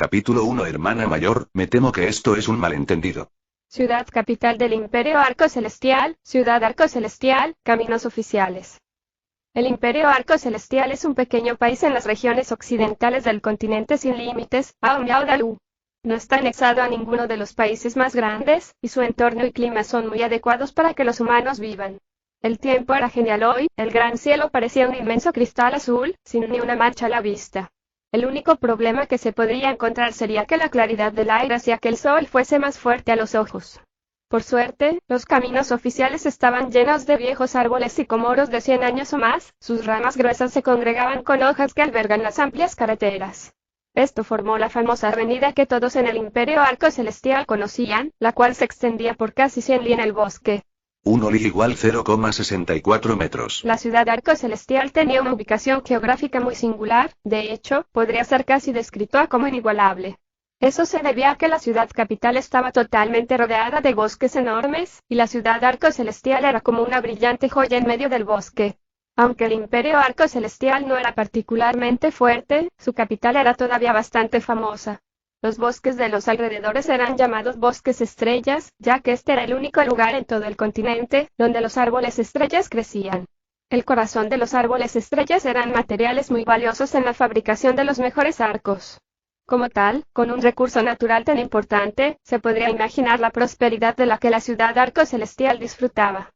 Capítulo 1. Hermana mayor, me temo que esto es un malentendido. Ciudad capital del Imperio Arco Celestial, Ciudad Arco Celestial, caminos oficiales. El Imperio Arco Celestial es un pequeño país en las regiones occidentales del continente sin límites, Aomeaodalu. No está anexado a ninguno de los países más grandes, y su entorno y clima son muy adecuados para que los humanos vivan. El tiempo era genial hoy, el gran cielo parecía un inmenso cristal azul, sin ni una mancha a la vista. El único problema que se podría encontrar sería que la claridad del aire hacía que el sol fuese más fuerte a los ojos. Por suerte, los caminos oficiales estaban llenos de viejos árboles sicomoros de 100 años o más, sus ramas gruesas se congregaban con hojas que albergan las amplias carreteras. Esto formó la famosa avenida que todos en el Imperio Arco Celestial conocían, la cual se extendía por casi 100 li en el bosque. 1 li igual 0,64 metros. La ciudad Arco Celestial tenía una ubicación geográfica muy singular, de hecho, podría ser casi descrita como inigualable. Eso se debía a que la ciudad capital estaba totalmente rodeada de bosques enormes, y la ciudad Arco Celestial era como una brillante joya en medio del bosque. Aunque el Imperio Arco Celestial no era particularmente fuerte, su capital era todavía bastante famosa. Los bosques de los alrededores eran llamados bosques estrellas, ya que este era el único lugar en todo el continente donde los árboles estrellas crecían. El corazón de los árboles estrellas eran materiales muy valiosos en la fabricación de los mejores arcos. Como tal, con un recurso natural tan importante, se podría imaginar la prosperidad de la que la ciudad Arco Celestial disfrutaba.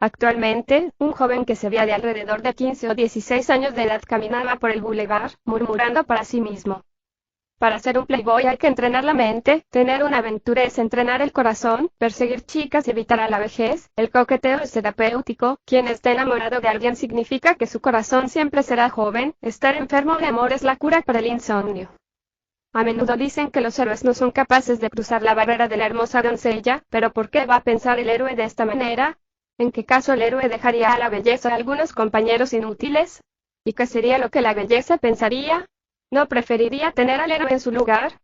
Actualmente, un joven que se veía de alrededor de 15 o 16 años de edad caminaba por el boulevard, murmurando para sí mismo. Para ser un playboy hay que entrenar la mente, tener una aventura es entrenar el corazón, perseguir chicas y evitar a la vejez, el coqueteo es terapéutico, quien está enamorado de alguien significa que su corazón siempre será joven, estar enfermo de amor es la cura para el insomnio. A menudo dicen que los héroes no son capaces de cruzar la barrera de la hermosa doncella, pero ¿por qué va a pensar el héroe de esta manera? ¿En qué caso el héroe dejaría a la belleza a algunos compañeros inútiles? ¿Y qué sería lo que la belleza pensaría? ¿No preferiría tener al héroe en su lugar?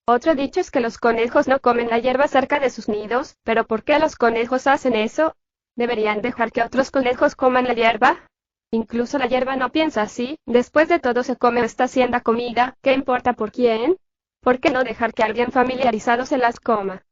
Otro dicho es que los conejos no comen la hierba cerca de sus nidos, pero ¿por qué los conejos hacen eso? ¿Deberían dejar que otros conejos coman la hierba? Incluso la hierba no piensa así, después de todo se come o está haciendo comida, ¿qué importa por quién? ¿Por qué no dejar que alguien familiarizado se las coma?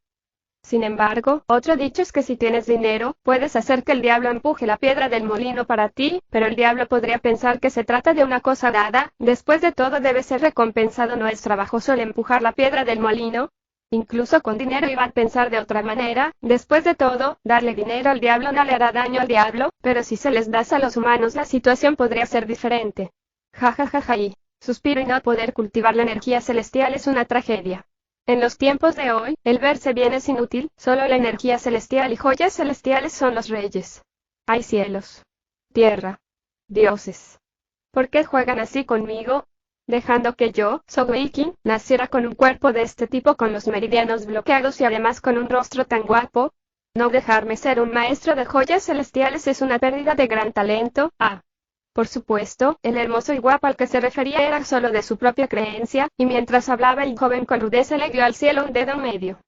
Sin embargo, otro dicho es que si tienes dinero, puedes hacer que el diablo empuje la piedra del molino para ti, pero el diablo podría pensar que se trata de una cosa dada, después de todo debe ser recompensado, no es trabajoso el empujar la piedra del molino. Incluso con dinero iba a pensar de otra manera, después de todo, darle dinero al diablo no le hará daño al diablo, pero si se les das a los humanos la situación podría ser diferente. Ja ja ja ja y suspiro y no poder cultivar la energía celestial es una tragedia. En los tiempos de hoy, el verse bien es inútil, solo la energía celestial y joyas celestiales son los reyes. Hay cielos, tierra, dioses. ¿Por qué juegan así conmigo? Dejando que yo, Sogeiki, naciera con un cuerpo de este tipo con los meridianos bloqueados y además con un rostro tan guapo. No dejarme ser un maestro de joyas celestiales es una pérdida de gran talento. Por supuesto, el hermoso y guapo al que se refería era solo de su propia creencia, y mientras hablaba el joven con rudeza le dio al cielo un dedo medio.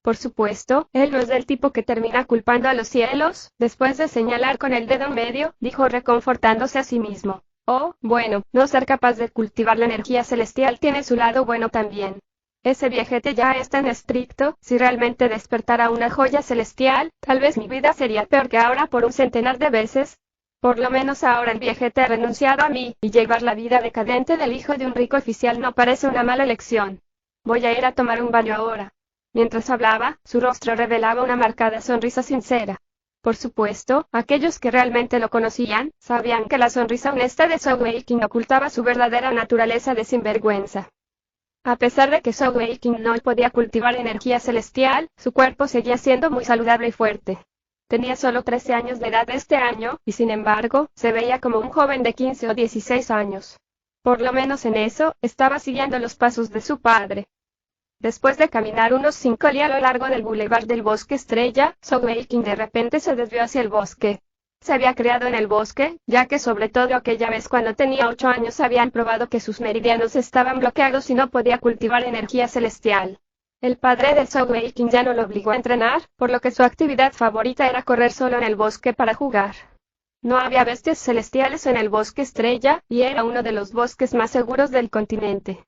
Por supuesto, él no es del tipo que termina culpando a los cielos, después de señalar con el dedo medio, dijo reconfortándose a sí mismo. Oh, bueno, no ser capaz de cultivar la energía celestial tiene su lado bueno también. Ese viejete ya es tan estricto, si realmente despertara una joya celestial, tal vez mi vida sería peor que ahora por un centenar de veces. Por lo menos ahora el viejete ha renunciado a mí, y llevar la vida decadente del hijo de un rico oficial no parece una mala elección. Voy a ir a tomar un baño ahora. Mientras hablaba, su rostro revelaba una marcada sonrisa sincera. Por supuesto, aquellos que realmente lo conocían, sabían que la sonrisa honesta de Sogeiki ocultaba su verdadera naturaleza de sinvergüenza. A pesar de que Sogeiki no podía cultivar energía celestial, su cuerpo seguía siendo muy saludable y fuerte. Tenía solo 13 años de edad este año, y sin embargo, se veía como un joven de 15 o 16 años. Por lo menos en eso, estaba siguiendo los pasos de su padre. Después de caminar unos 5 li a lo largo del bulevar del Bosque Estrella, Sogeiki de repente se desvió hacia el bosque. Se había criado en el bosque, ya que sobre todo aquella vez cuando tenía 8 años habían probado que sus meridianos estaban bloqueados y no podía cultivar energía celestial. El padre de Sogeiki ya no lo obligó a entrenar, por lo que su actividad favorita era correr solo en el bosque para jugar. No había bestias celestiales en el Bosque Estrella, y era uno de los bosques más seguros del continente.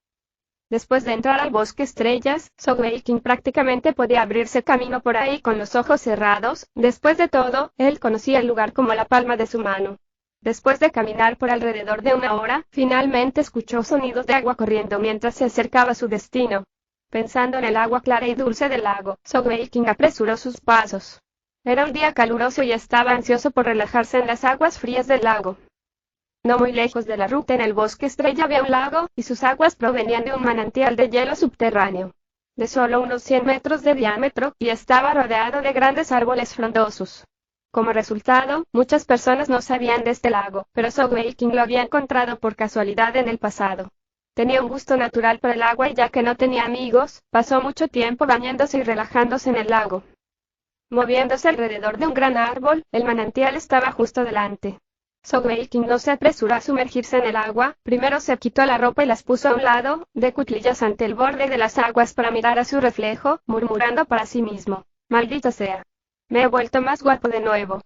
Después de entrar al bosque estrellas, Sogeking prácticamente podía abrirse camino por ahí con los ojos cerrados. Después de todo, él conocía el lugar como la palma de su mano. Después de caminar por alrededor de una hora, finalmente escuchó sonidos de agua corriendo mientras se acercaba a su destino. Pensando en el agua clara y dulce del lago, Sogeking apresuró sus pasos. Era un día caluroso y estaba ansioso por relajarse en las aguas frías del lago. No muy lejos de la ruta en el bosque estrella había un lago, y sus aguas provenían de un manantial de hielo subterráneo, de solo unos 100 metros de diámetro, y estaba rodeado de grandes árboles frondosos. Como resultado, muchas personas no sabían de este lago, pero Sogeking lo había encontrado por casualidad en el pasado. Tenía un gusto natural por el agua y ya que no tenía amigos, pasó mucho tiempo bañándose y relajándose en el lago. Moviéndose alrededor de un gran árbol, el manantial estaba justo delante. Sogeking no se apresuró a sumergirse en el agua, primero se quitó la ropa y las puso a un lado, de cuclillas ante el borde de las aguas para mirar a su reflejo, murmurando para sí mismo: «Maldita sea. Me he vuelto más guapo de nuevo».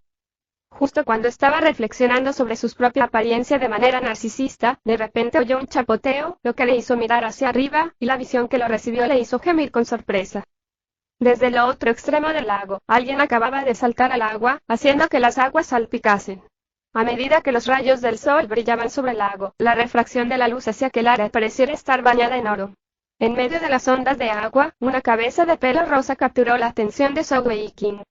Justo cuando estaba reflexionando sobre su propia apariencia de manera narcisista, de repente oyó un chapoteo, lo que le hizo mirar hacia arriba, y la visión que lo recibió le hizo gemir con sorpresa. Desde el otro extremo del lago, alguien acababa de saltar al agua, haciendo que las aguas salpicasen. A medida que los rayos del sol brillaban sobre el lago, la refracción de la luz hacía que el área pareciera estar bañada en oro. En medio de las ondas de agua, una cabeza de pelo rosa capturó la atención de Sogeking.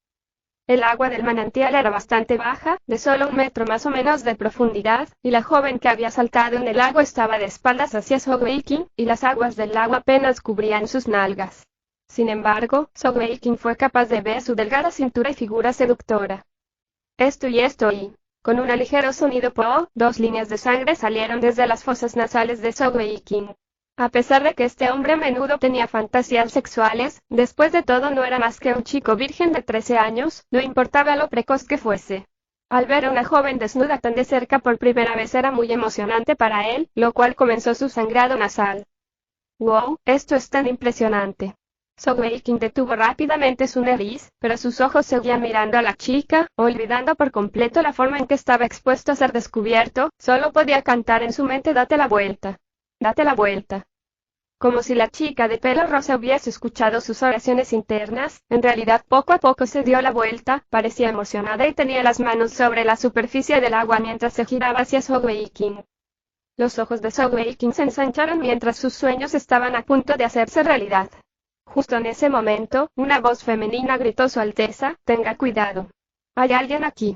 El agua del manantial era bastante baja, de solo 1 metro más o menos de profundidad, y la joven que había saltado en el lago estaba de espaldas hacia Sogeking, y las aguas del lago apenas cubrían sus nalgas. Sin embargo, Sogeking fue capaz de ver su delgada cintura y figura seductora. Esto y... Con un ligero sonido po, 2 líneas de sangre salieron desde las fosas nasales de Sogeking. A pesar de que este hombre a menudo tenía fantasías sexuales, después de todo no era más que un chico virgen de 13 años, no importaba lo precoz que fuese. Al ver a una joven desnuda tan de cerca por primera vez era muy emocionante para él, lo cual comenzó su sangrado nasal. «Wow, esto es tan impresionante». Sogeking detuvo rápidamente su nariz, pero sus ojos seguían mirando a la chica, olvidando por completo la forma en que estaba expuesto a ser descubierto. Solo podía cantar en su mente: «Date la vuelta. Date la vuelta». Como si la chica de pelo rosa hubiese escuchado sus oraciones internas, en realidad poco a poco se dio la vuelta, parecía emocionada y tenía las manos sobre la superficie del agua mientras se giraba hacia Sogeking. Los ojos de Sogeking se ensancharon mientras sus sueños estaban a punto de hacerse realidad. Justo en ese momento, una voz femenina gritó: «Su Alteza, tenga cuidado. Hay alguien aquí».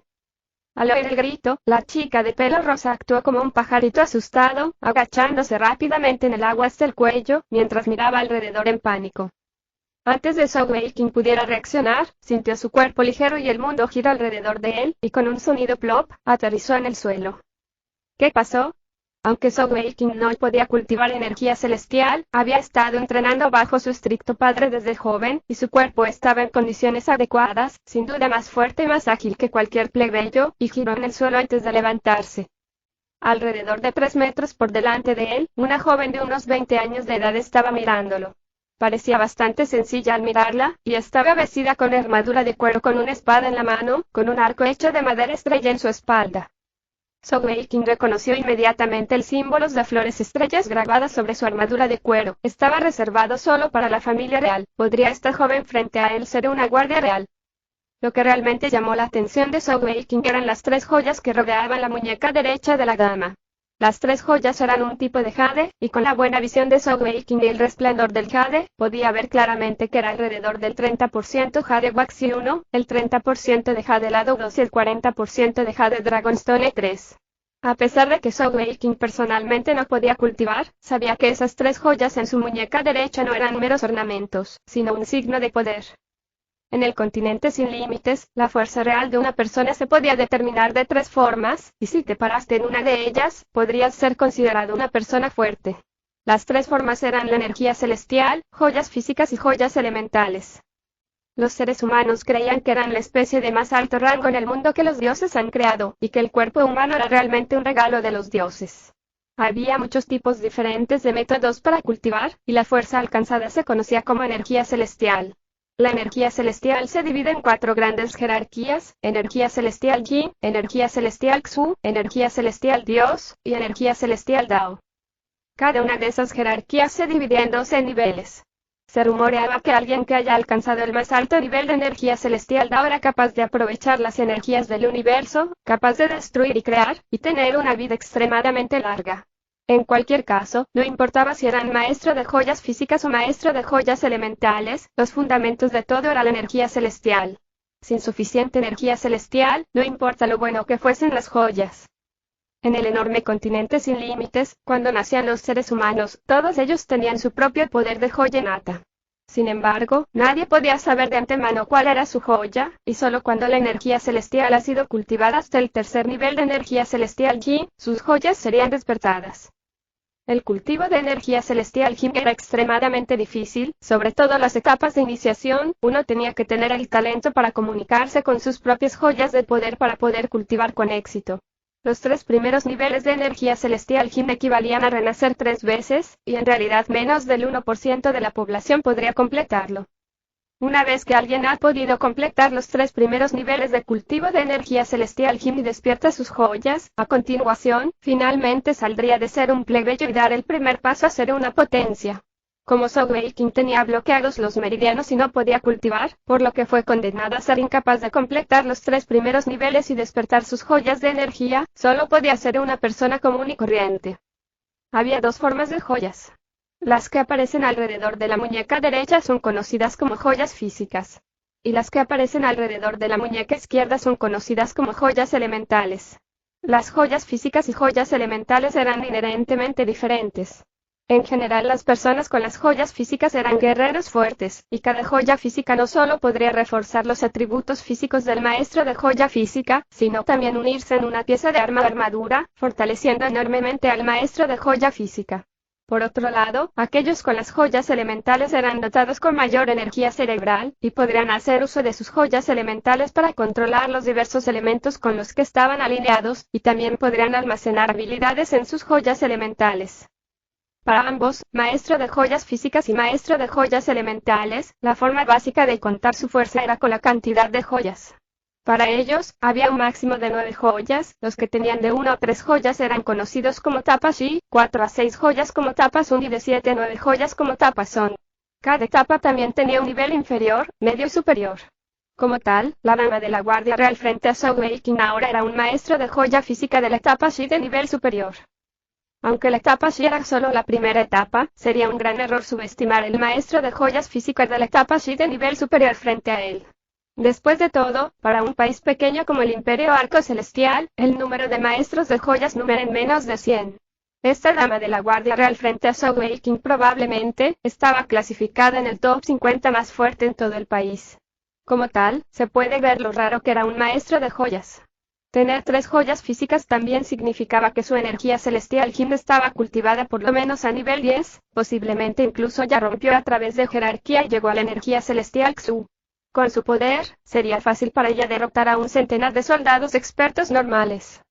Al oír el grito, la chica de pelo rosa actuó como un pajarito asustado, agachándose rápidamente en el agua hasta el cuello, mientras miraba alrededor en pánico. Antes de que Sogeking pudiera reaccionar, sintió su cuerpo ligero y el mundo giró alrededor de él, y con un sonido plop, aterrizó en el suelo. ¿Qué pasó? Aunque Sogeking no podía cultivar energía celestial, había estado entrenando bajo su estricto padre desde joven, y su cuerpo estaba en condiciones adecuadas, sin duda más fuerte y más ágil que cualquier plebeyo, y giró en el suelo antes de levantarse. Alrededor de 3 metros por delante de él, una joven de unos 20 años de edad estaba mirándolo. Parecía bastante sencilla al mirarla, y estaba vestida con armadura de cuero con una espada en la mano, con un arco hecho de madera estrella en su espalda. Sogeking reconoció inmediatamente el símbolo de flores estrellas grabadas sobre su armadura de cuero. Estaba reservado solo para la familia real. ¿Podría esta joven frente a él ser una guardia real? Lo que realmente llamó la atención de Sogeking eran las 3 joyas que rodeaban la muñeca derecha de la dama. Las 3 joyas eran un tipo de jade, y con la buena visión de Sogeking y el resplandor del jade, podía ver claramente que era alrededor del 30% jade Waxy 1, el 30% de jade Lado 2 y el 40% de jade Dragonstone 3. A pesar de que Sogeking personalmente no podía cultivar, sabía que esas 3 joyas en su muñeca derecha no eran meros ornamentos, sino un signo de poder. En el continente sin límites, la fuerza real de una persona se podía determinar de 3 formas, y si te paraste en una de ellas, podrías ser considerado una persona fuerte. Las 3 formas eran la energía celestial, joyas físicas y joyas elementales. Los seres humanos creían que eran la especie de más alto rango en el mundo que los dioses han creado, y que el cuerpo humano era realmente un regalo de los dioses. Había muchos tipos diferentes de métodos para cultivar, y la fuerza alcanzada se conocía como energía celestial. La energía celestial se divide en 4 grandes jerarquías: energía celestial Yin, energía celestial Xu, energía celestial Dios, y energía celestial Dao. Cada una de esas jerarquías se dividía en 12 niveles. Se rumoreaba que alguien que haya alcanzado el más alto nivel de energía celestial ahora era capaz de aprovechar las energías del universo, capaz de destruir y crear, y tener una vida extremadamente larga. En cualquier caso, no importaba si eran maestro de joyas físicas o maestro de joyas elementales, los fundamentos de todo era la energía celestial. Sin suficiente energía celestial, no importa lo bueno que fuesen las joyas. En el enorme continente sin límites, cuando nacían los seres humanos, todos ellos tenían su propio poder de joya innata. Sin embargo, nadie podía saber de antemano cuál era su joya, y solo cuando la energía celestial ha sido cultivada hasta el tercer nivel de energía celestial Yi, sus joyas serían despertadas. El cultivo de energía celestial Yi era extremadamente difícil, sobre todo las etapas de iniciación, uno tenía que tener el talento para comunicarse con sus propias joyas de poder para poder cultivar con éxito. Los 3 primeros niveles de energía celestial Jin equivalían a renacer 3 veces, y en realidad menos del 1% de la población podría completarlo. Una vez que alguien ha podido completar los 3 primeros niveles de cultivo de energía celestial Jin y despierta sus joyas, a continuación, finalmente saldría de ser un plebeyo y dar el primer paso a ser una potencia. Como Zhou Weiqing tenía bloqueados los meridianos y no podía cultivar, por lo que fue condenado a ser incapaz de completar los 3 primeros niveles y despertar sus joyas de energía, solo podía ser una persona común y corriente. Había 2 formas de joyas. Las que aparecen alrededor de la muñeca derecha son conocidas como joyas físicas. Y las que aparecen alrededor de la muñeca izquierda son conocidas como joyas elementales. Las joyas físicas y joyas elementales eran inherentemente diferentes. En general las personas con las joyas físicas eran guerreros fuertes, y cada joya física no solo podría reforzar los atributos físicos del maestro de joya física, sino también unirse en una pieza de arma o armadura, fortaleciendo enormemente al maestro de joya física. Por otro lado, aquellos con las joyas elementales eran dotados con mayor energía cerebral, y podrían hacer uso de sus joyas elementales para controlar los diversos elementos con los que estaban alineados, y también podrían almacenar habilidades en sus joyas elementales. Para ambos, maestro de joyas físicas y maestro de joyas elementales, la forma básica de contar su fuerza era con la cantidad de joyas. Para ellos, había un máximo de 9 joyas, los que tenían de 1 a 3 joyas eran conocidos como tapas y 4 a 6 joyas como tapas y de 7 a 9 joyas como tapas son. Cada etapa también tenía un nivel inferior, medio y superior. Como tal, la dama de la Guardia Real frente a Zhou Weiqing ahora era un maestro de joya física de la etapa Shi de nivel superior. Aunque la etapa Shi era solo la primera etapa, sería un gran error subestimar el maestro de joyas físicas de la etapa Shi de nivel superior frente a él. Después de todo, para un país pequeño como el Imperio Arco Celestial, el número de maestros de joyas numera en menos de 100. Esta dama de la Guardia Real frente a Zhou Weiqing probablemente estaba clasificada en el top 50 más fuerte en todo el país. Como tal, se puede ver lo raro que era un maestro de joyas. Tener 3 joyas físicas también significaba que su energía celestial Jin estaba cultivada por lo menos a nivel 10, posiblemente incluso ya rompió a través de jerarquía y llegó a la energía celestial Xu. Con su poder, sería fácil para ella derrotar a un centenar de soldados expertos normales.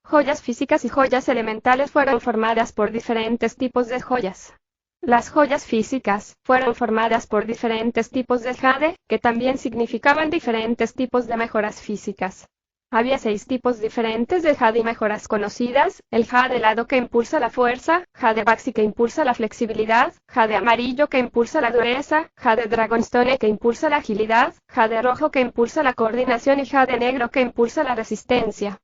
Joyas físicas y joyas elementales fueron formadas por diferentes tipos de joyas. Las joyas físicas fueron formadas por diferentes tipos de jade, que también significaban diferentes tipos de mejoras físicas. Había 6 tipos diferentes de jade y mejoras conocidas: el jade helado que impulsa la fuerza, jade baxi que impulsa la flexibilidad, jade amarillo que impulsa la dureza, jade dragonstone que impulsa la agilidad, jade rojo que impulsa la coordinación y jade negro que impulsa la resistencia.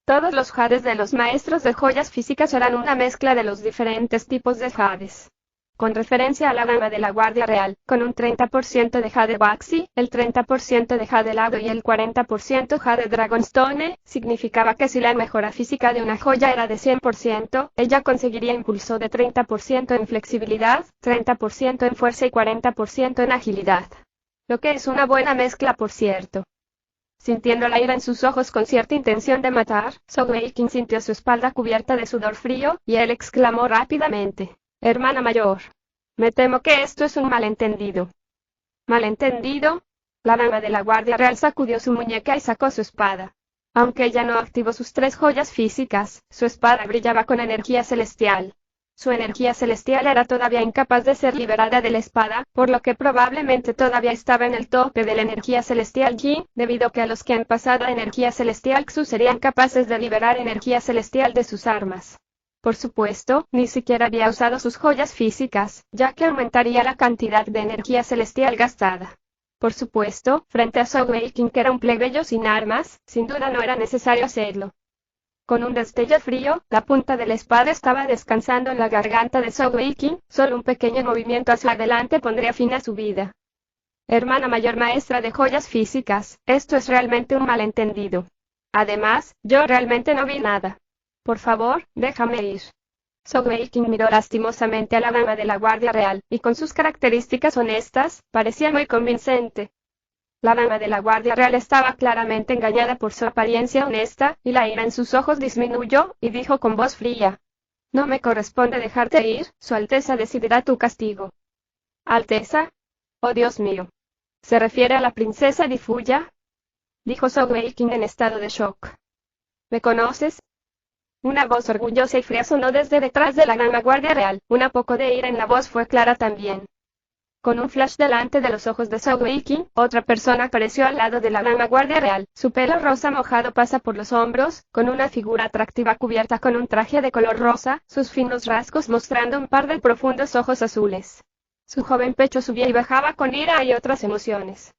Todos los jades de los maestros de joyas físicas eran una mezcla de los diferentes tipos de jades. Con referencia a la dama de la Guardia Real, con un 30% de jade baxi, el 30% de jade helado y el 40% jade dragonstone, significaba que si la mejora física de una joya era de 100%, ella conseguiría impulso de 30% en flexibilidad, 30% en fuerza y 40% en agilidad. Lo que es una buena mezcla, por cierto. Sintiendo la ira en sus ojos con cierta intención de matar, Zhou Weiqing sintió su espalda cubierta de sudor frío, y él exclamó rápidamente: «Hermana mayor, me temo que esto es un malentendido». ¿Malentendido? La dama de la Guardia Real sacudió su muñeca y sacó su espada. Aunque ella no activó sus 3 joyas físicas, su espada brillaba con energía celestial. Su energía celestial era todavía incapaz de ser liberada de la espada, por lo que probablemente todavía estaba en el tope de la energía celestial Yi, debido a que a los que han pasado a energía celestial Xu serían capaces de liberar energía celestial de sus armas. Por supuesto, ni siquiera había usado sus joyas físicas, ya que aumentaría la cantidad de energía celestial gastada. Por supuesto, frente a Zhou Weiqing, que era un plebeyo sin armas, sin duda no era necesario hacerlo. Con un destello frío, la punta de la espada estaba descansando en la garganta de Zhou Weiqing, solo un pequeño movimiento hacia adelante pondría fin a su vida. Hermana mayor maestra de joyas físicas, esto es realmente un malentendido. Además, yo realmente no vi nada. Por favor, déjame ir. Zhou Weiqing miró lastimosamente a la dama de la Guardia Real, y con sus características honestas, parecía muy convincente. La dama de la Guardia Real estaba claramente engañada por su apariencia honesta, y la ira en sus ojos disminuyó, y dijo con voz fría: No me corresponde dejarte ir, Su Alteza decidirá tu castigo. ¿Alteza? Oh Dios mío. ¿Se refiere a la princesa Di Fuya? Dijo Zhou Weiqing en estado de shock. ¿Me conoces? Una voz orgullosa y fría sonó desde detrás de la dama Guardia Real, un poco de ira en la voz fue clara también. Con un flash delante de los ojos de Zhou Weiqing, otra persona apareció al lado de la dama Guardia Real. Su pelo rosa mojado pasa por los hombros, con una figura atractiva cubierta con un traje de color rosa, sus finos rasgos mostrando un par de profundos ojos azules. Su joven pecho subía y bajaba con ira y otras emociones.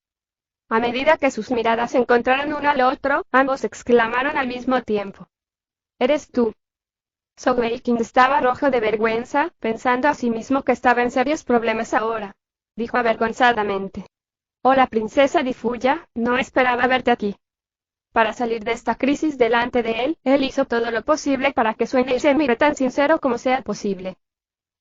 A medida que sus miradas se encontraron uno al otro, ambos exclamaron al mismo tiempo: «¿Eres tú?» Zhou Weiqing estaba rojo de vergüenza, pensando a sí mismo que estaba en serios problemas ahora. Dijo avergonzadamente: «Hola princesa Di Fuya, no esperaba verte aquí». Para salir de esta crisis delante de él hizo todo lo posible para que suene y se mire tan sincero como sea posible.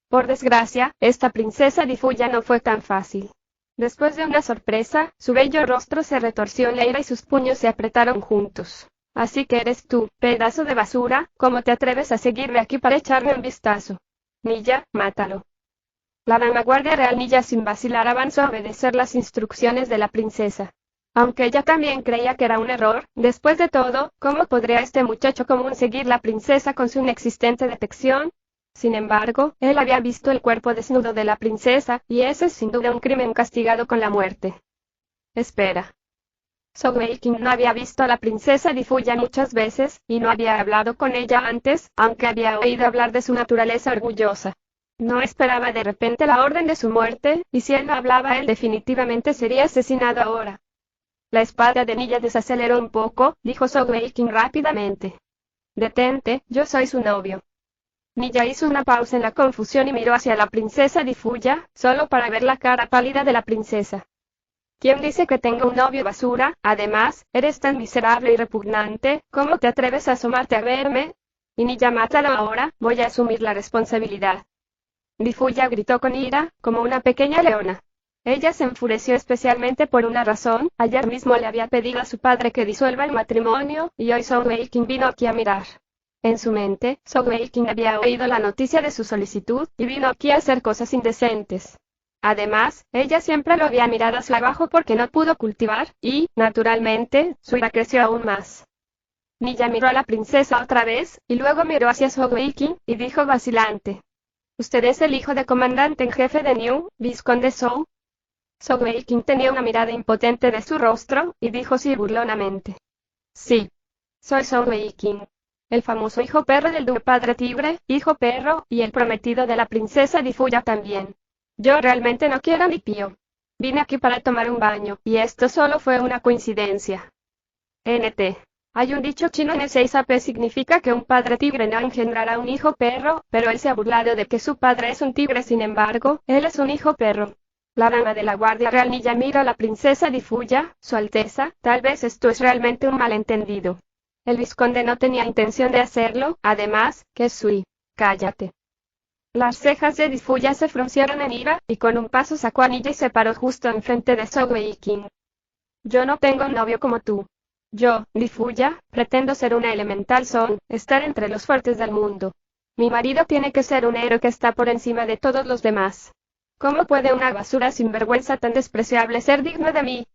Por desgracia, esta princesa Di Fuya no fue tan fácil. Después de una sorpresa, su bello rostro se retorció en la ira y sus puños se apretaron juntos. «Así que eres tú, pedazo de basura, ¿cómo te atreves a seguirme aquí para echarme un vistazo? Niya, mátalo». La dama Guardia Real Niya sin vacilar avanzó a obedecer las instrucciones de la princesa. Aunque ella también creía que era un error, después de todo, ¿cómo podría este muchacho común seguir la princesa con su inexistente detección? Sin embargo, él había visto el cuerpo desnudo de la princesa, y ese es sin duda un crimen castigado con la muerte. Espera. Zhou Weiqing no había visto a la princesa Di Fuya muchas veces, y no había hablado con ella antes, aunque había oído hablar de su naturaleza orgullosa. No esperaba de repente la orden de su muerte, y si él no hablaba él definitivamente sería asesinado ahora. La espada de Niya desaceleró un poco, dijo Zhou Weiqing rápidamente. «Detente, yo soy su novio». Niya hizo una pausa en la confusión y miró hacia la princesa Di Fuya, solo para ver la cara pálida de la princesa. «¿Quién dice que tengo un novio basura? Además, eres tan miserable y repugnante, ¿cómo te atreves a asomarte a verme? Y Niya, mátalo ahora, voy a asumir la responsabilidad». Di Fuya gritó con ira, como una pequeña leona. Ella se enfureció especialmente por una razón: ayer mismo le había pedido a su padre que disuelva el matrimonio, y hoy Zhou Weiqing vino aquí a mirar. En su mente, Zhou Weiqing había oído la noticia de su solicitud, y vino aquí a hacer cosas indecentes. Además, ella siempre lo había mirado hacia abajo porque no pudo cultivar, y, naturalmente, su ira creció aún más. Niya miró a la princesa otra vez, y luego miró hacia Zhou Weiqing, y dijo vacilante: «¿Usted es el hijo del comandante en jefe de Niu, vizconde Zhou?» Zhou Weiqing tenía una mirada impotente de su rostro, y dijo sí burlonamente: «Sí. Soy Zhou Weiqing. El famoso hijo perro del padre tigre, hijo perro, y el prometido de la princesa Di Fuya también. Yo realmente no quiero ni pío. Vine aquí para tomar un baño, y esto solo fue una coincidencia. NT. Hay un dicho chino en el 6AP significa que un padre tigre no engendrará un hijo perro, pero él se ha burlado de que su padre es un tigre, sin embargo, él es un hijo perro». La dama de la Guardia Real Niya mira a la princesa Di Fuya: «Su Alteza, tal vez esto es realmente un malentendido». El vizconde no tenía intención de hacerlo, además, que Sui. «Cállate». Las cejas de Di Fuya se fruncieron en ira, y con un paso sacó a Niya y se paró justo enfrente de Zhou Weiqing. «Yo no tengo un novio como tú. Yo, Di Fuya, pretendo ser una elemental Son, estar entre los fuertes del mundo. Mi marido tiene que ser un héroe que está por encima de todos los demás. ¿Cómo puede una basura sin vergüenza tan despreciable ser digno de mí?»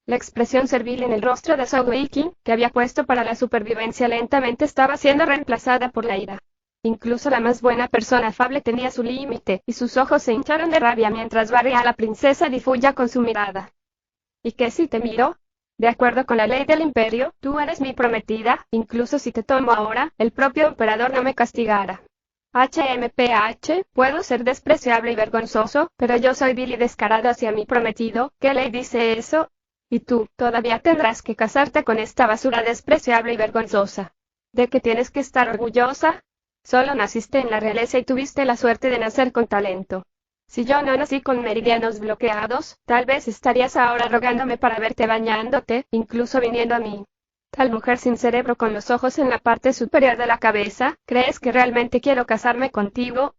La expresión servil en el rostro de Zhou Weiqing, que había puesto para la supervivencia, lentamente estaba siendo reemplazada por la ira. Incluso la más buena persona afable tenía su límite, y sus ojos se hincharon de rabia mientras barría a la princesa Di Fuya con su mirada. «¿Y qué si te miro? De acuerdo con la ley del imperio, tú eres mi prometida, incluso si te tomo ahora, el propio emperador no me castigará. HMPH, puedo ser despreciable y vergonzoso, pero yo soy vil y descarado hacia mi prometido. ¿Qué ley dice eso? Y tú, todavía tendrás que casarte con esta basura despreciable y vergonzosa. ¿De qué tienes que estar orgullosa? Solo naciste en la realeza y tuviste la suerte de nacer con talento. Si yo no nací con meridianos bloqueados, tal vez estarías ahora rogándome para verte bañándote, incluso viniendo a mí. Tal mujer sin cerebro con los ojos en la parte superior de la cabeza, ¿crees que realmente quiero casarme contigo?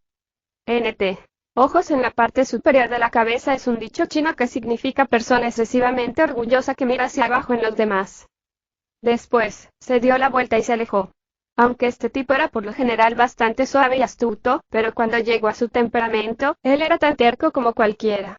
NT. Ojos en la parte superior de la cabeza es un dicho chino que significa persona excesivamente orgullosa que mira hacia abajo en los demás. Después, se dio la vuelta y se alejó. Aunque este tipo era por lo general bastante suave y astuto, pero cuando llegó a su temperamento, él era tan terco como cualquiera.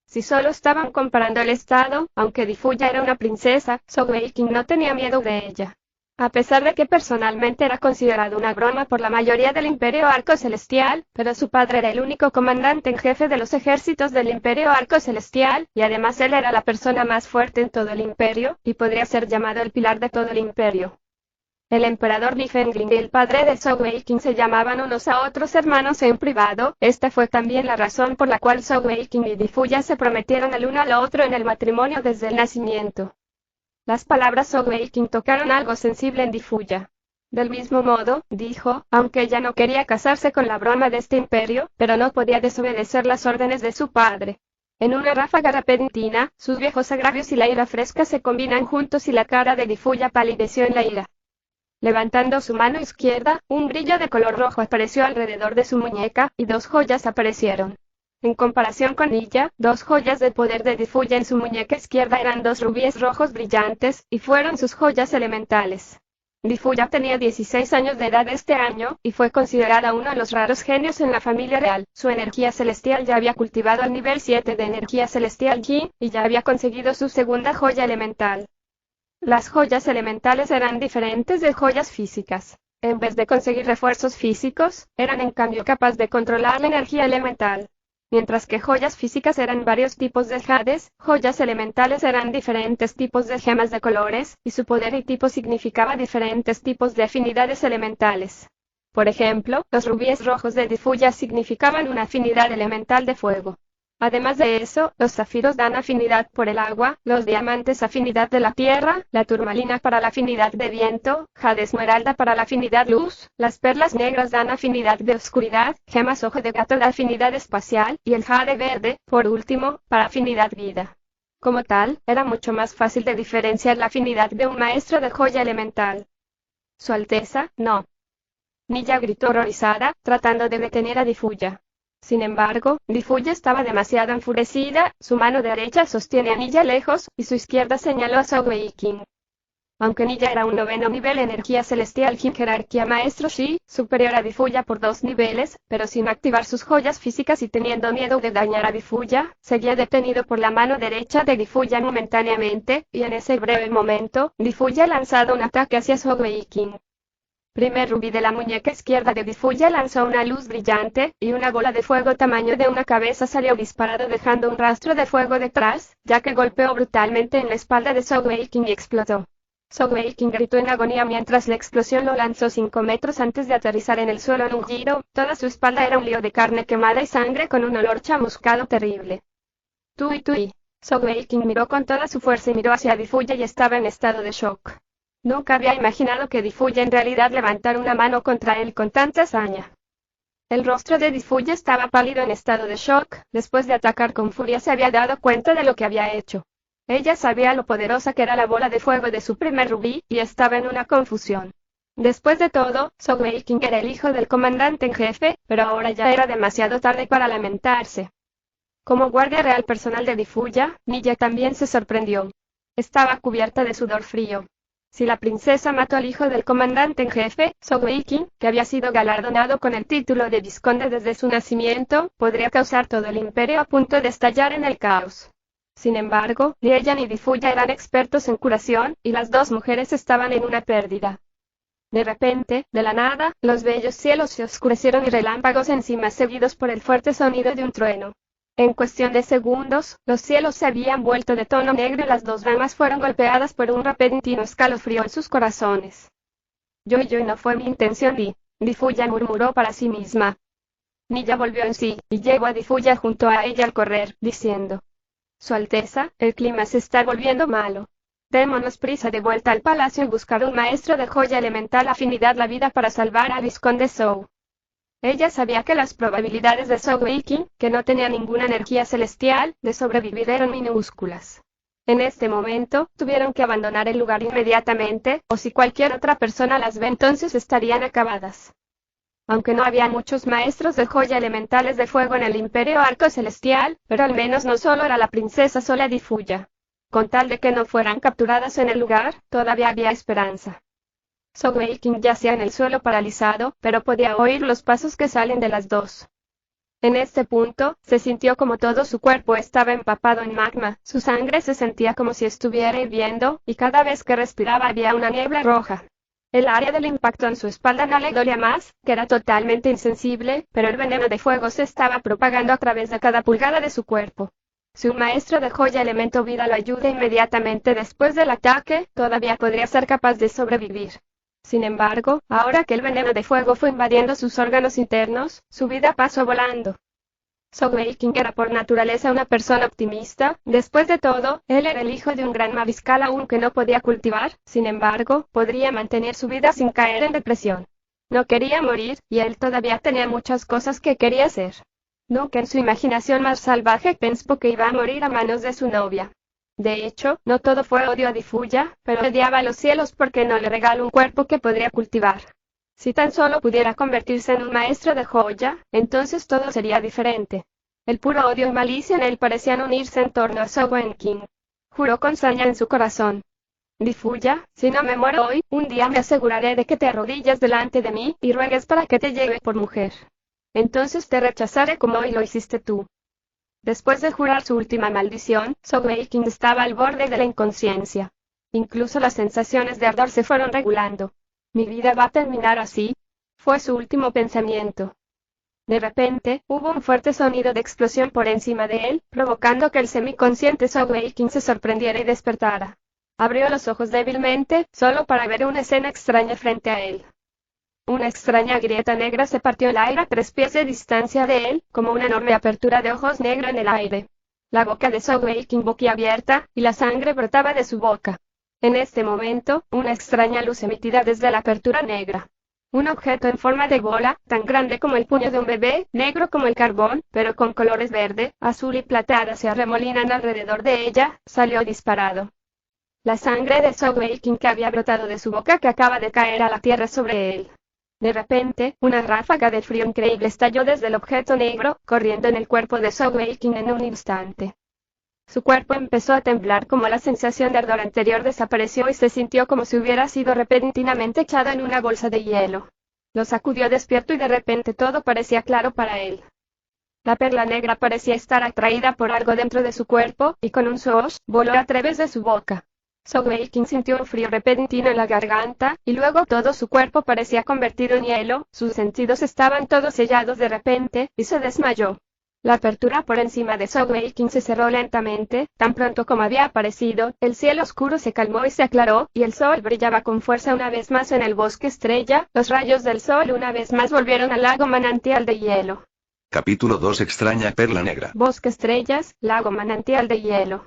Si solo estaban comparando el estado, aunque Di Fuya era una princesa, Zhou Weiqing no tenía miedo de ella. A pesar de que personalmente era considerado una broma por la mayoría del Imperio Arco Celestial, pero su padre era el único comandante en jefe de los ejércitos del Imperio Arco Celestial, y además él era la persona más fuerte en todo el Imperio, y podría ser llamado el pilar de todo el Imperio. El emperador Li Fengling y el padre de Zhou Weiqing se llamaban unos a otros hermanos en privado. Esta fue también la razón por la cual Zhou Weiqing y Di Fuya se prometieron el uno al otro en el matrimonio desde el nacimiento. Las palabras Zhou Weiqing tocaron algo sensible en Di Fuya. Del mismo modo, dijo, aunque ella no quería casarse con la broma de este imperio, pero no podía desobedecer las órdenes de su padre. En una ráfaga repentina, sus viejos agravios y la ira fresca se combinan juntos y la cara de Di Fuya palideció en la ira. Levantando su mano izquierda, un brillo de color rojo apareció alrededor de su muñeca, y dos joyas aparecieron. En comparación con ella, dos joyas del poder de Di Fuya en su muñeca izquierda eran dos rubíes rojos brillantes, y fueron sus joyas elementales. Di Fuya tenía 16 años de edad este año, y fue considerada uno de los raros genios en la familia real. Su energía celestial ya había cultivado el nivel 7 de energía celestial Yi, y ya había conseguido su segunda joya elemental. Las joyas elementales eran diferentes de joyas físicas. En vez de conseguir refuerzos físicos, eran en cambio capaces de controlar la energía elemental. Mientras que joyas físicas eran varios tipos de jades, joyas elementales eran diferentes tipos de gemas de colores, y su poder y tipo significaba diferentes tipos de afinidades elementales. Por ejemplo, los rubíes rojos de Di Fuya significaban una afinidad elemental de fuego. Además de eso, los zafiros dan afinidad por el agua, los diamantes afinidad de la tierra, la turmalina para la afinidad de viento, jade esmeralda para la afinidad luz, las perlas negras dan afinidad de oscuridad, gemas ojo de gato da afinidad espacial, y el jade verde, por último, para afinidad vida. Como tal, era mucho más fácil de diferenciar la afinidad de un maestro de joya elemental. Su Alteza, no. Nilla gritó horrorizada, tratando de detener a Di Fuya. Sin embargo, Di Fuya estaba demasiado enfurecida, su mano derecha sostiene a Nilla lejos, y su izquierda señaló a Zhou Weiqing. Aunque Nilla era un noveno nivel energía celestial Jin jerarquía maestro Shi, superior a Di Fuya por 2 niveles, pero sin activar sus joyas físicas y teniendo miedo de dañar a Di Fuya, seguía detenido por la mano derecha de Di Fuya momentáneamente, y en ese breve momento, Di Fuya ha lanzado un ataque hacia Zhou Weiqing. Primer rubí de la muñeca izquierda de Di Fuya lanzó una luz brillante, y una bola de fuego tamaño de una cabeza salió disparado dejando un rastro de fuego detrás, ya que golpeó brutalmente en la espalda de Zhou Weiqing y explotó. Zhou Weiqing gritó en agonía mientras la explosión lo lanzó 5 metros antes de aterrizar en el suelo en un giro. Toda su espalda era un lío de carne quemada y sangre con un olor chamuscado terrible. Tui. Zhou Weiqing miró con toda su fuerza y miró hacia Di Fuya y estaba en estado de shock. Nunca había imaginado que Di Fuya en realidad levantara una mano contra él con tanta hazaña. El rostro de Di Fuya estaba pálido en estado de shock, después de atacar con furia se había dado cuenta de lo que había hecho. Ella sabía lo poderosa que era la bola de fuego de su primer rubí, y estaba en una confusión. Después de todo, Zhou Weiqing era el hijo del comandante en jefe, pero ahora ya era demasiado tarde para lamentarse. Como guardia real personal de Di Fuya, Nilla también se sorprendió. Estaba cubierta de sudor frío. Si la princesa mató al hijo del comandante en jefe, Zhou Weiqing, que había sido galardonado con el título de vizconde desde su nacimiento, podría causar todo el imperio a punto de estallar en el caos. Sin embargo, ni ella ni Di Fuya eran expertos en curación, y las dos mujeres estaban en una pérdida. De repente, de la nada, los bellos cielos se oscurecieron y relámpagos encima seguidos por el fuerte sonido de un trueno. En cuestión de segundos, los cielos se habían vuelto de tono negro y las dos ramas fueron golpeadas por un repentino escalofrío en sus corazones. Yo no fue mi intención Li. Difuya murmuró para sí misma. Nia volvió en sí, y llevó a Difuya junto a ella al correr, diciendo: Su Alteza, el clima se está volviendo malo. Démonos prisa de vuelta al palacio y buscar un maestro de joya elemental afinidad la vida para salvar al vizconde Zhou. Ella sabía que las probabilidades de Zhou Weiqing, que no tenía ninguna energía celestial, de sobrevivir eran minúsculas. En este momento, tuvieron que abandonar el lugar inmediatamente, o si cualquier otra persona las ve entonces estarían acabadas. Aunque no había muchos maestros de joya elementales de fuego en el Imperio Arco Celestial, pero al menos no solo era la princesa sola Difuya. Con tal de que no fueran capturadas en el lugar, todavía había esperanza. Zhou Weiqing yacía en el suelo paralizado, pero podía oír los pasos que salen de las dos. En este punto, se sintió como todo su cuerpo estaba empapado en magma, su sangre se sentía como si estuviera hirviendo, y cada vez que respiraba había una niebla roja. El área del impacto en su espalda no le dolía más, que era totalmente insensible, pero el veneno de fuego se estaba propagando a través de cada pulgada de su cuerpo. Si un maestro de joya elemento vida lo ayuda inmediatamente después del ataque, todavía podría ser capaz de sobrevivir. Sin embargo, ahora que el veneno de fuego fue invadiendo sus órganos internos, su vida pasó volando. Zhou Weiqing era por naturaleza una persona optimista, después de todo, él era el hijo de un gran mariscal aún que no podía cultivar, sin embargo, podría mantener su vida sin caer en depresión. No quería morir, y él todavía tenía muchas cosas que quería hacer. Nunca en su imaginación más salvaje pensó que iba a morir a manos de su novia. De hecho, no todo fue odio a Difuya, pero odiaba a los cielos porque no le regaló un cuerpo que podría cultivar. Si tan solo pudiera convertirse en un maestro de joya, entonces todo sería diferente. El puro odio y malicia en él parecían unirse en torno a Zhou Weiqing. Juró con saña en su corazón. Difuya, si no me muero hoy, un día me aseguraré de que te arrodilles delante de mí y ruegues para que te lleve por mujer. Entonces te rechazaré como hoy lo hiciste tú. Después de jurar su última maldición, Zhou Weiqing estaba al borde de la inconsciencia. Incluso las sensaciones de ardor se fueron regulando. ¿Mi vida va a terminar así? Fue su último pensamiento. De repente, hubo un fuerte sonido de explosión por encima de él, provocando que el semiconsciente Zhou Weiqing se sorprendiera y despertara. Abrió los ojos débilmente, solo para ver una escena extraña frente a él. Una extraña grieta negra se partió el aire a 3 pies de distancia de él, como una enorme apertura de ojos negros en el aire. La boca de Zhou Weiqing boquiabierta, y la sangre brotaba de su boca. En este momento, una extraña luz emitida desde la apertura negra. Un objeto en forma de bola, tan grande como el puño de un bebé, negro como el carbón, pero con colores verde, azul y plateada se arremolinan alrededor de ella, salió disparado. La sangre de Zhou Weiqing que había brotado de su boca que acaba de caer a la tierra sobre él. De repente, una ráfaga de frío increíble estalló desde el objeto negro, corriendo en el cuerpo de Zhou Weiqing en un instante. Su cuerpo empezó a temblar como la sensación de ardor anterior desapareció y se sintió como si hubiera sido repentinamente echado en una bolsa de hielo. Lo sacudió despierto y de repente todo parecía claro para él. La perla negra parecía estar atraída por algo dentro de su cuerpo, y con un swoosh, voló a través de su boca. Zhou Weiqing sintió un frío repentino en la garganta, y luego todo su cuerpo parecía convertido en hielo, sus sentidos estaban todos sellados de repente, y se desmayó. La apertura por encima de Zhou Weiqing se cerró lentamente, tan pronto como había aparecido, el cielo oscuro se calmó y se aclaró, y el sol brillaba con fuerza una vez más en el bosque estrella, los rayos del sol una vez más volvieron al lago manantial de hielo. Capítulo 2 Extraña perla negra. Bosque estrellas, lago manantial de hielo.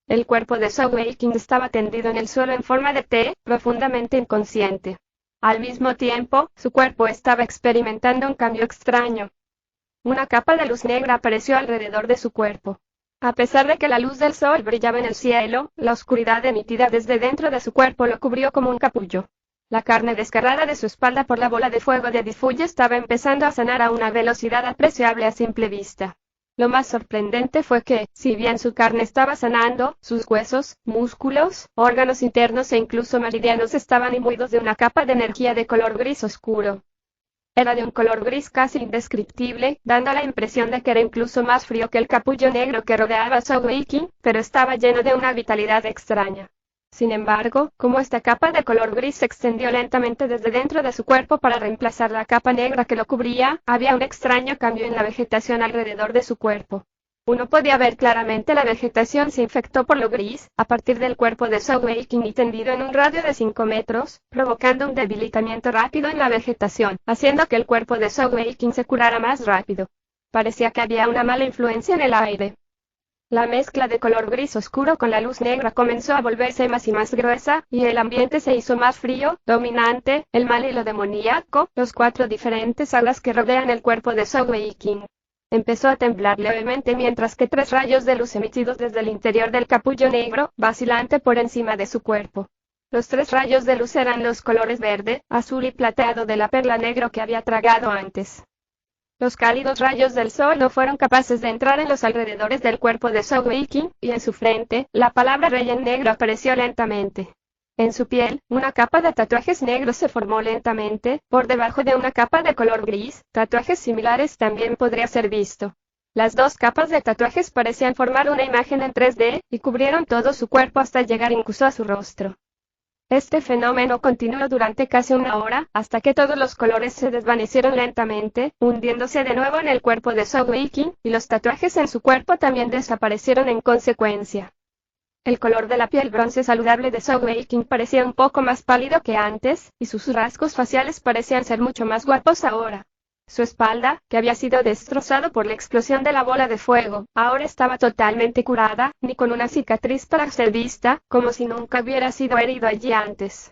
El cuerpo de Zhou Weiqing estaba tendido en el suelo en forma de T, profundamente inconsciente. Al mismo tiempo, su cuerpo estaba experimentando un cambio extraño. Una capa de luz negra apareció alrededor de su cuerpo. A pesar de que la luz del sol brillaba en el cielo, la oscuridad emitida desde dentro de su cuerpo lo cubrió como un capullo. La carne desgarrada de su espalda por la bola de fuego de Difuya estaba empezando a sanar a una velocidad apreciable a simple vista. Lo más sorprendente fue que, si bien su carne estaba sanando, sus huesos, músculos, órganos internos e incluso meridianos estaban imbuidos de una capa de energía de color gris oscuro. Era de un color gris casi indescriptible, dando la impresión de que era incluso más frío que el capullo negro que rodeaba a Zhou Weiqing, pero estaba lleno de una vitalidad extraña. Sin embargo, como esta capa de color gris se extendió lentamente desde dentro de su cuerpo para reemplazar la capa negra que lo cubría, había un extraño cambio en la vegetación alrededor de su cuerpo. Uno podía ver claramente la vegetación se infectó por lo gris, a partir del cuerpo de Sogeking y tendido en un radio de 5 metros, provocando un debilitamiento rápido en la vegetación, haciendo que el cuerpo de Sogeking se curara más rápido. Parecía que había una mala influencia en el aire. La mezcla de color gris oscuro con la luz negra comenzó a volverse más y más gruesa, y el ambiente se hizo más frío, dominante, el mal y lo demoníaco, los 4 diferentes alas que rodean el cuerpo de Sogeking. Empezó a temblar levemente mientras que 3 rayos de luz emitidos desde el interior del capullo negro, vacilante por encima de su cuerpo. Los 3 rayos de luz eran los colores verde, azul y plateado de la perla negro que había tragado antes. Los cálidos rayos del sol no fueron capaces de entrar en los alrededores del cuerpo de Sogeking, y en su frente, la palabra rey en negro apareció lentamente. En su piel, una capa de tatuajes negros se formó lentamente, por debajo de una capa de color gris, tatuajes similares también podría ser visto. Las 2 capas de tatuajes parecían formar una imagen en 3D, y cubrieron todo su cuerpo hasta llegar incluso a su rostro. Este fenómeno continuó durante casi una hora, hasta que todos los colores se desvanecieron lentamente, hundiéndose de nuevo en el cuerpo de Sogeking, y los tatuajes en su cuerpo también desaparecieron en consecuencia. El color de la piel bronce saludable de Sogeking parecía un poco más pálido que antes, y sus rasgos faciales parecían ser mucho más guapos ahora. Su espalda, que había sido destrozado por la explosión de la bola de fuego, ahora estaba totalmente curada, ni con una cicatriz para ser vista, como si nunca hubiera sido herido allí antes.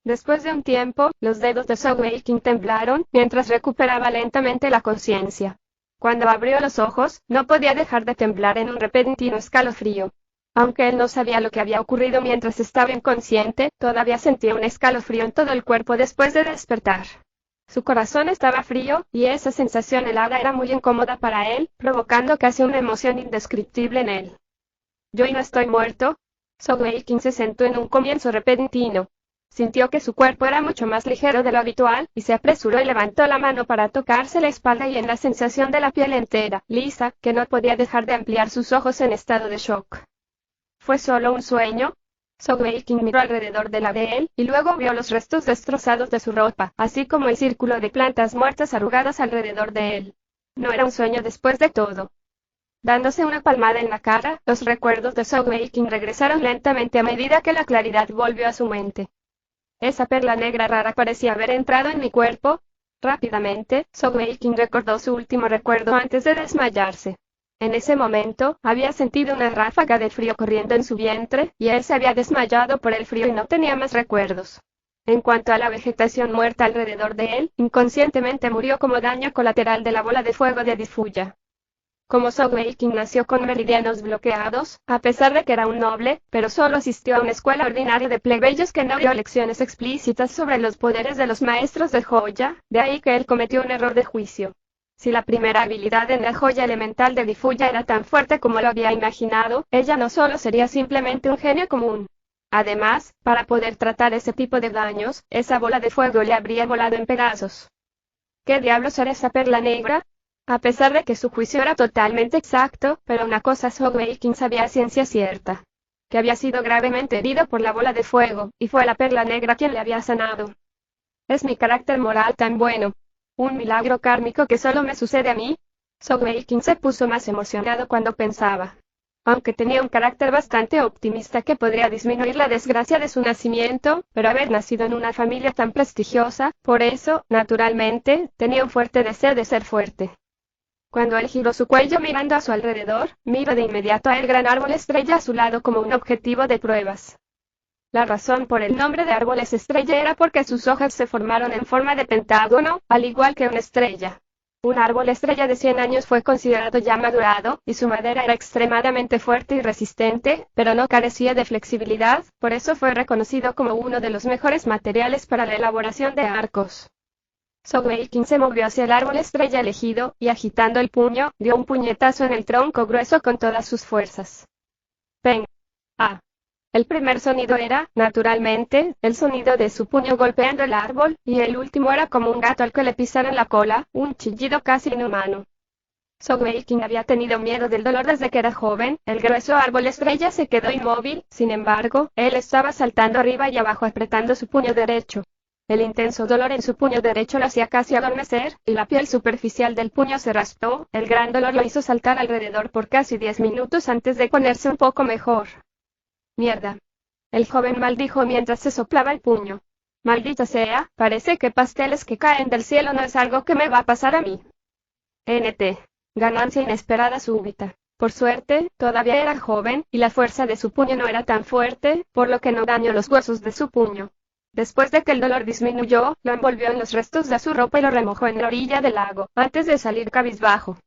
Después de un tiempo, los dedos de Sogeking temblaron, mientras recuperaba lentamente la conciencia. Cuando abrió los ojos, no podía dejar de temblar en un repentino escalofrío. Aunque él no sabía lo que había ocurrido mientras estaba inconsciente, todavía sentía un escalofrío en todo el cuerpo después de despertar. Su corazón estaba frío, y esa sensación helada era muy incómoda para él, provocando casi una emoción indescriptible en él. «¿Yo no estoy muerto?» Sogeking se sentó en un comienzo repentino. Sintió que su cuerpo era mucho más ligero de lo habitual, y se apresuró y levantó la mano para tocarse la espalda y en la sensación de la piel entera, lisa, que no podía dejar de ampliar sus ojos en estado de shock. ¿Fue solo un sueño? Sogeking miró alrededor de la de él, y luego vio los restos destrozados de su ropa, así como el círculo de plantas muertas arrugadas alrededor de él. No era un sueño después de todo. Dándose una palmada en la cara, los recuerdos de Sogeking regresaron lentamente a medida que la claridad volvió a su mente. Esa perla negra rara parecía haber entrado en mi cuerpo. Rápidamente, Sogeking recordó su último recuerdo antes de desmayarse. En ese momento, había sentido una ráfaga de frío corriendo en su vientre, y él se había desmayado por el frío y no tenía más recuerdos. En cuanto a la vegetación muerta alrededor de él, inconscientemente murió como daño colateral de la bola de fuego de Difuya. Como Sogeking nació con meridianos bloqueados, a pesar de que era un noble, pero solo asistió a una escuela ordinaria de plebeyos que no dio lecciones explícitas sobre los poderes de los maestros de joya, de ahí que él cometió un error de juicio. Si la primera habilidad en la joya elemental de Difuya era tan fuerte como lo había imaginado, ella no solo sería simplemente un genio común. Además, para poder tratar ese tipo de daños, esa bola de fuego le habría volado en pedazos. ¿Qué diablos era esa perla negra? A pesar de que su juicio era totalmente exacto, pero una cosa Sogeking sabía a ciencia cierta. Que había sido gravemente herido por la bola de fuego, y fue la perla negra quien le había sanado. ¿Es mi carácter moral tan bueno? ¿Un milagro kármico que solo me sucede a mí? Sogeking se puso más emocionado cuando pensaba. Aunque tenía un carácter bastante optimista que podría disminuir la desgracia de su nacimiento, pero haber nacido en una familia tan prestigiosa, por eso, naturalmente, tenía un fuerte deseo de ser fuerte. Cuando él giró su cuello mirando a su alrededor, miró de inmediato a el gran árbol estrella a su lado como un objetivo de pruebas. La razón por el nombre de árboles estrella era porque sus hojas se formaron en forma de pentágono, al igual que una estrella. Un árbol estrella de 100 años fue considerado ya madurado, y su madera era extremadamente fuerte y resistente, pero no carecía de flexibilidad, por eso fue reconocido como uno de los mejores materiales para la elaboración de arcos. Sogeking se movió hacia el árbol estrella elegido, y agitando el puño, dio un puñetazo en el tronco grueso con todas sus fuerzas. ¡Peng! ¡Ah! El primer sonido era, naturalmente, el sonido de su puño golpeando el árbol, y el último era como un gato al que le pisaron la cola, un chillido casi inhumano. Sogeking había tenido miedo del dolor desde que era joven, el grueso árbol estrella se quedó inmóvil, sin embargo, él estaba saltando arriba y abajo apretando su puño derecho. El intenso dolor en su puño derecho lo hacía casi adormecer, y la piel superficial del puño se raspó. El gran dolor lo hizo saltar alrededor por casi 10 minutos antes de ponerse un poco mejor. Mierda. El joven maldijo mientras se soplaba el puño. Maldita sea, parece que pasteles que caen del cielo no es algo que me va a pasar a mí. NT. Ganancia inesperada súbita. Por suerte, todavía era joven, y la fuerza de su puño no era tan fuerte, por lo que no dañó los huesos de su puño. Después de que el dolor disminuyó, lo envolvió en los restos de su ropa y lo remojó en la orilla del lago, antes de salir cabizbajo.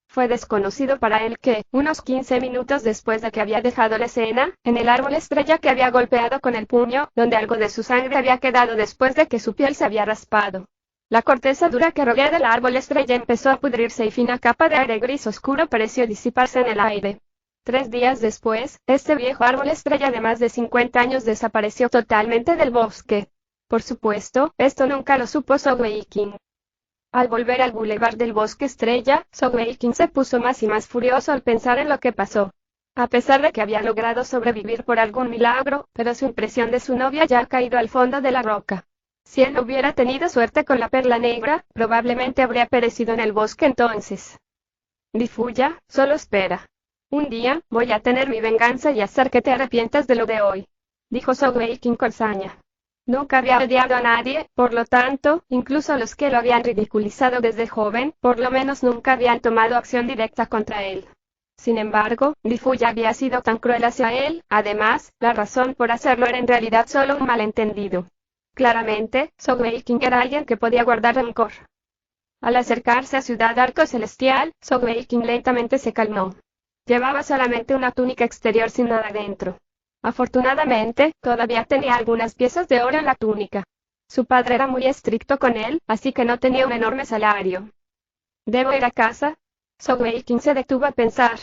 Fue desconocido para él que, unos 15 minutos después de que había dejado la escena, en el árbol estrella que había golpeado con el puño, donde algo de su sangre había quedado después de que su piel se había raspado. La corteza dura que rodea del árbol estrella empezó a pudrirse y fina capa de aire gris oscuro pareció disiparse en el aire. 3 días después, este viejo árbol estrella de más de 50 años desapareció totalmente del bosque. Por supuesto, esto nunca lo supo Sogeking. Al volver al bulevar del bosque estrella, Sogeking se puso más y más furioso al pensar en lo que pasó. A pesar de que había logrado sobrevivir por algún milagro, pero su impresión de su novia ya ha caído al fondo de la roca. Si él hubiera tenido suerte con la perla negra, probablemente habría perecido en el bosque entonces. Difuya, solo espera. Un día, voy a tener mi venganza y hacer que te arrepientas de lo de hoy, dijo Sogeking con saña. Nunca había odiado a nadie, por lo tanto, incluso a los que lo habían ridiculizado desde joven, por lo menos nunca habían tomado acción directa contra él. Sin embargo, Difuya había sido tan cruel hacia él, además, la razón por hacerlo era en realidad solo un malentendido. Claramente, Sogeking era alguien que podía guardar rencor. Al acercarse a Ciudad Arco Celestial, Sogeking lentamente se calmó. Llevaba solamente una túnica exterior sin nada dentro. Afortunadamente, todavía tenía algunas piezas de oro en la túnica. Su padre era muy estricto con él, así que no tenía un enorme salario. ¿Debo ir a casa? Sogeking se detuvo a pensar.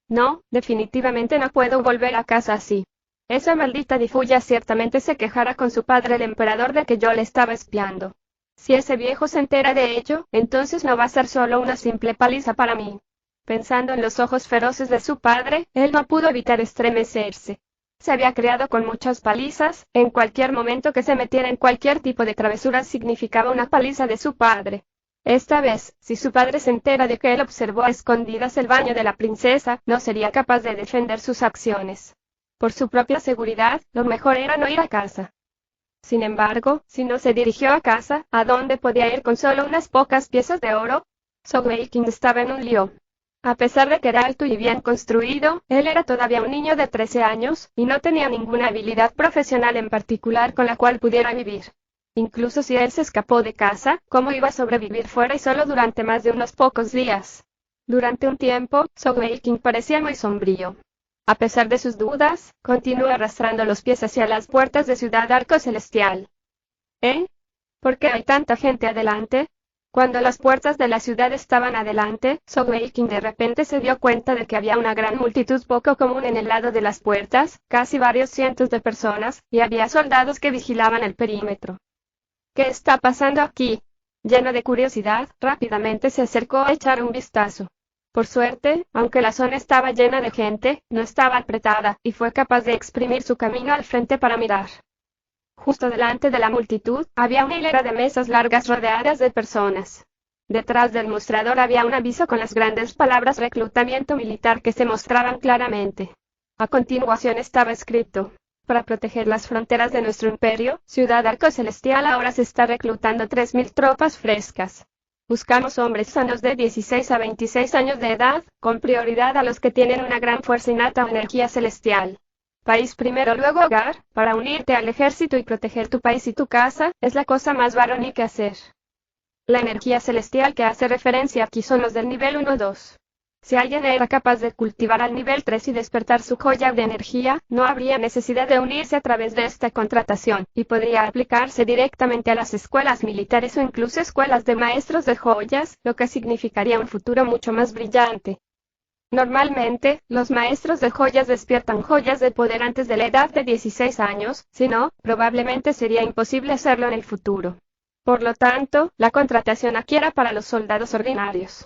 No, definitivamente no puedo volver a casa así. Esa maldita Difuya ciertamente se quejará con su padre el emperador de que yo le estaba espiando. Si ese viejo se entera de ello, entonces no va a ser solo una simple paliza para mí. Pensando en los ojos feroces de su padre, él no pudo evitar estremecerse. Se había criado con muchas palizas, en cualquier momento que se metiera en cualquier tipo de travesuras significaba una paliza de su padre. Esta vez, si su padre se entera de que él observó a escondidas el baño de la princesa, no sería capaz de defender sus acciones. Por su propia seguridad, lo mejor era no ir a casa. Sin embargo, si no se dirigió a casa, ¿a dónde podía ir con solo unas pocas piezas de oro? Sogeking estaba en un lío. A pesar de que era alto y bien construido, él era todavía un niño de 13 años, y no tenía ninguna habilidad profesional en particular con la cual pudiera vivir. Incluso si él se escapó de casa, ¿cómo iba a sobrevivir fuera y solo durante más de unos pocos días? Durante un tiempo, Sogeking parecía muy sombrío. A pesar de sus dudas, continuó arrastrando los pies hacia las puertas de Ciudad Arco Celestial. ¿Por qué hay tanta gente adelante? Cuando las puertas de la ciudad estaban adelante, Sogeking de repente se dio cuenta de que había una gran multitud poco común en el lado de las puertas, casi varios cientos de personas, y había soldados que vigilaban el perímetro. ¿Qué está pasando aquí? Lleno de curiosidad, rápidamente se acercó a echar un vistazo. Por suerte, aunque la zona estaba llena de gente, no estaba apretada, y fue capaz de exprimir su camino al frente para mirar. Justo delante de la multitud, había una hilera de mesas largas rodeadas de personas. Detrás del mostrador había un aviso con las grandes palabras reclutamiento militar que se mostraban claramente. A continuación estaba escrito: para proteger las fronteras de nuestro imperio, Ciudad Arco Celestial ahora se está reclutando 3000 tropas frescas. Buscamos hombres sanos de 16 a 26 años de edad, con prioridad a los que tienen una gran fuerza innata o energía celestial. País primero luego hogar, para unirte al ejército y proteger tu país y tu casa, es la cosa más varonil que hacer. La energía celestial que hace referencia aquí son los del nivel 1-2. Si alguien era capaz de cultivar al nivel 3 y despertar su joya de energía, no habría necesidad de unirse a través de esta contratación, y podría aplicarse directamente a las escuelas militares o incluso escuelas de maestros de joyas, lo que significaría un futuro mucho más brillante. Normalmente, los maestros de joyas despiertan joyas de poder antes de la edad de 16 años, si no, probablemente sería imposible hacerlo en el futuro. Por lo tanto, la contratación aquí era para los soldados ordinarios.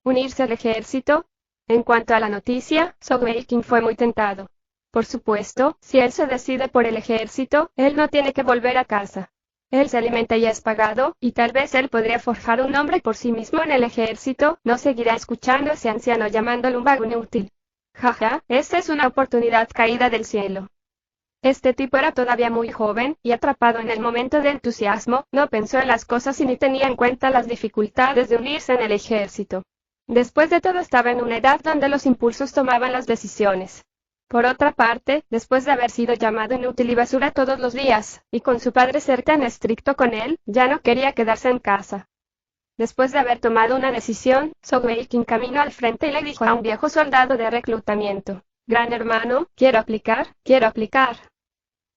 ¿Unirse al ejército? En cuanto a la noticia, Sogeking fue muy tentado. Por supuesto, si él se decide por el ejército, él no tiene que volver a casa. Él se alimenta y es pagado, y tal vez él podría forjar un nombre por sí mismo en el ejército, no seguirá escuchando a ese anciano llamándolo un vago inútil. Jaja, esta es una oportunidad caída del cielo. Este tipo era todavía muy joven, y atrapado en el momento de entusiasmo, no pensó en las cosas y ni tenía en cuenta las dificultades de unirse en el ejército. Después de todo estaba en una edad donde los impulsos tomaban las decisiones. Por otra parte, después de haber sido llamado inútil y basura todos los días, y con su padre ser tan estricto con él, ya no quería quedarse en casa. Después de haber tomado una decisión, Sogweikin caminó al frente y le dijo a un viejo soldado de reclutamiento: «Gran hermano, quiero aplicar, quiero aplicar».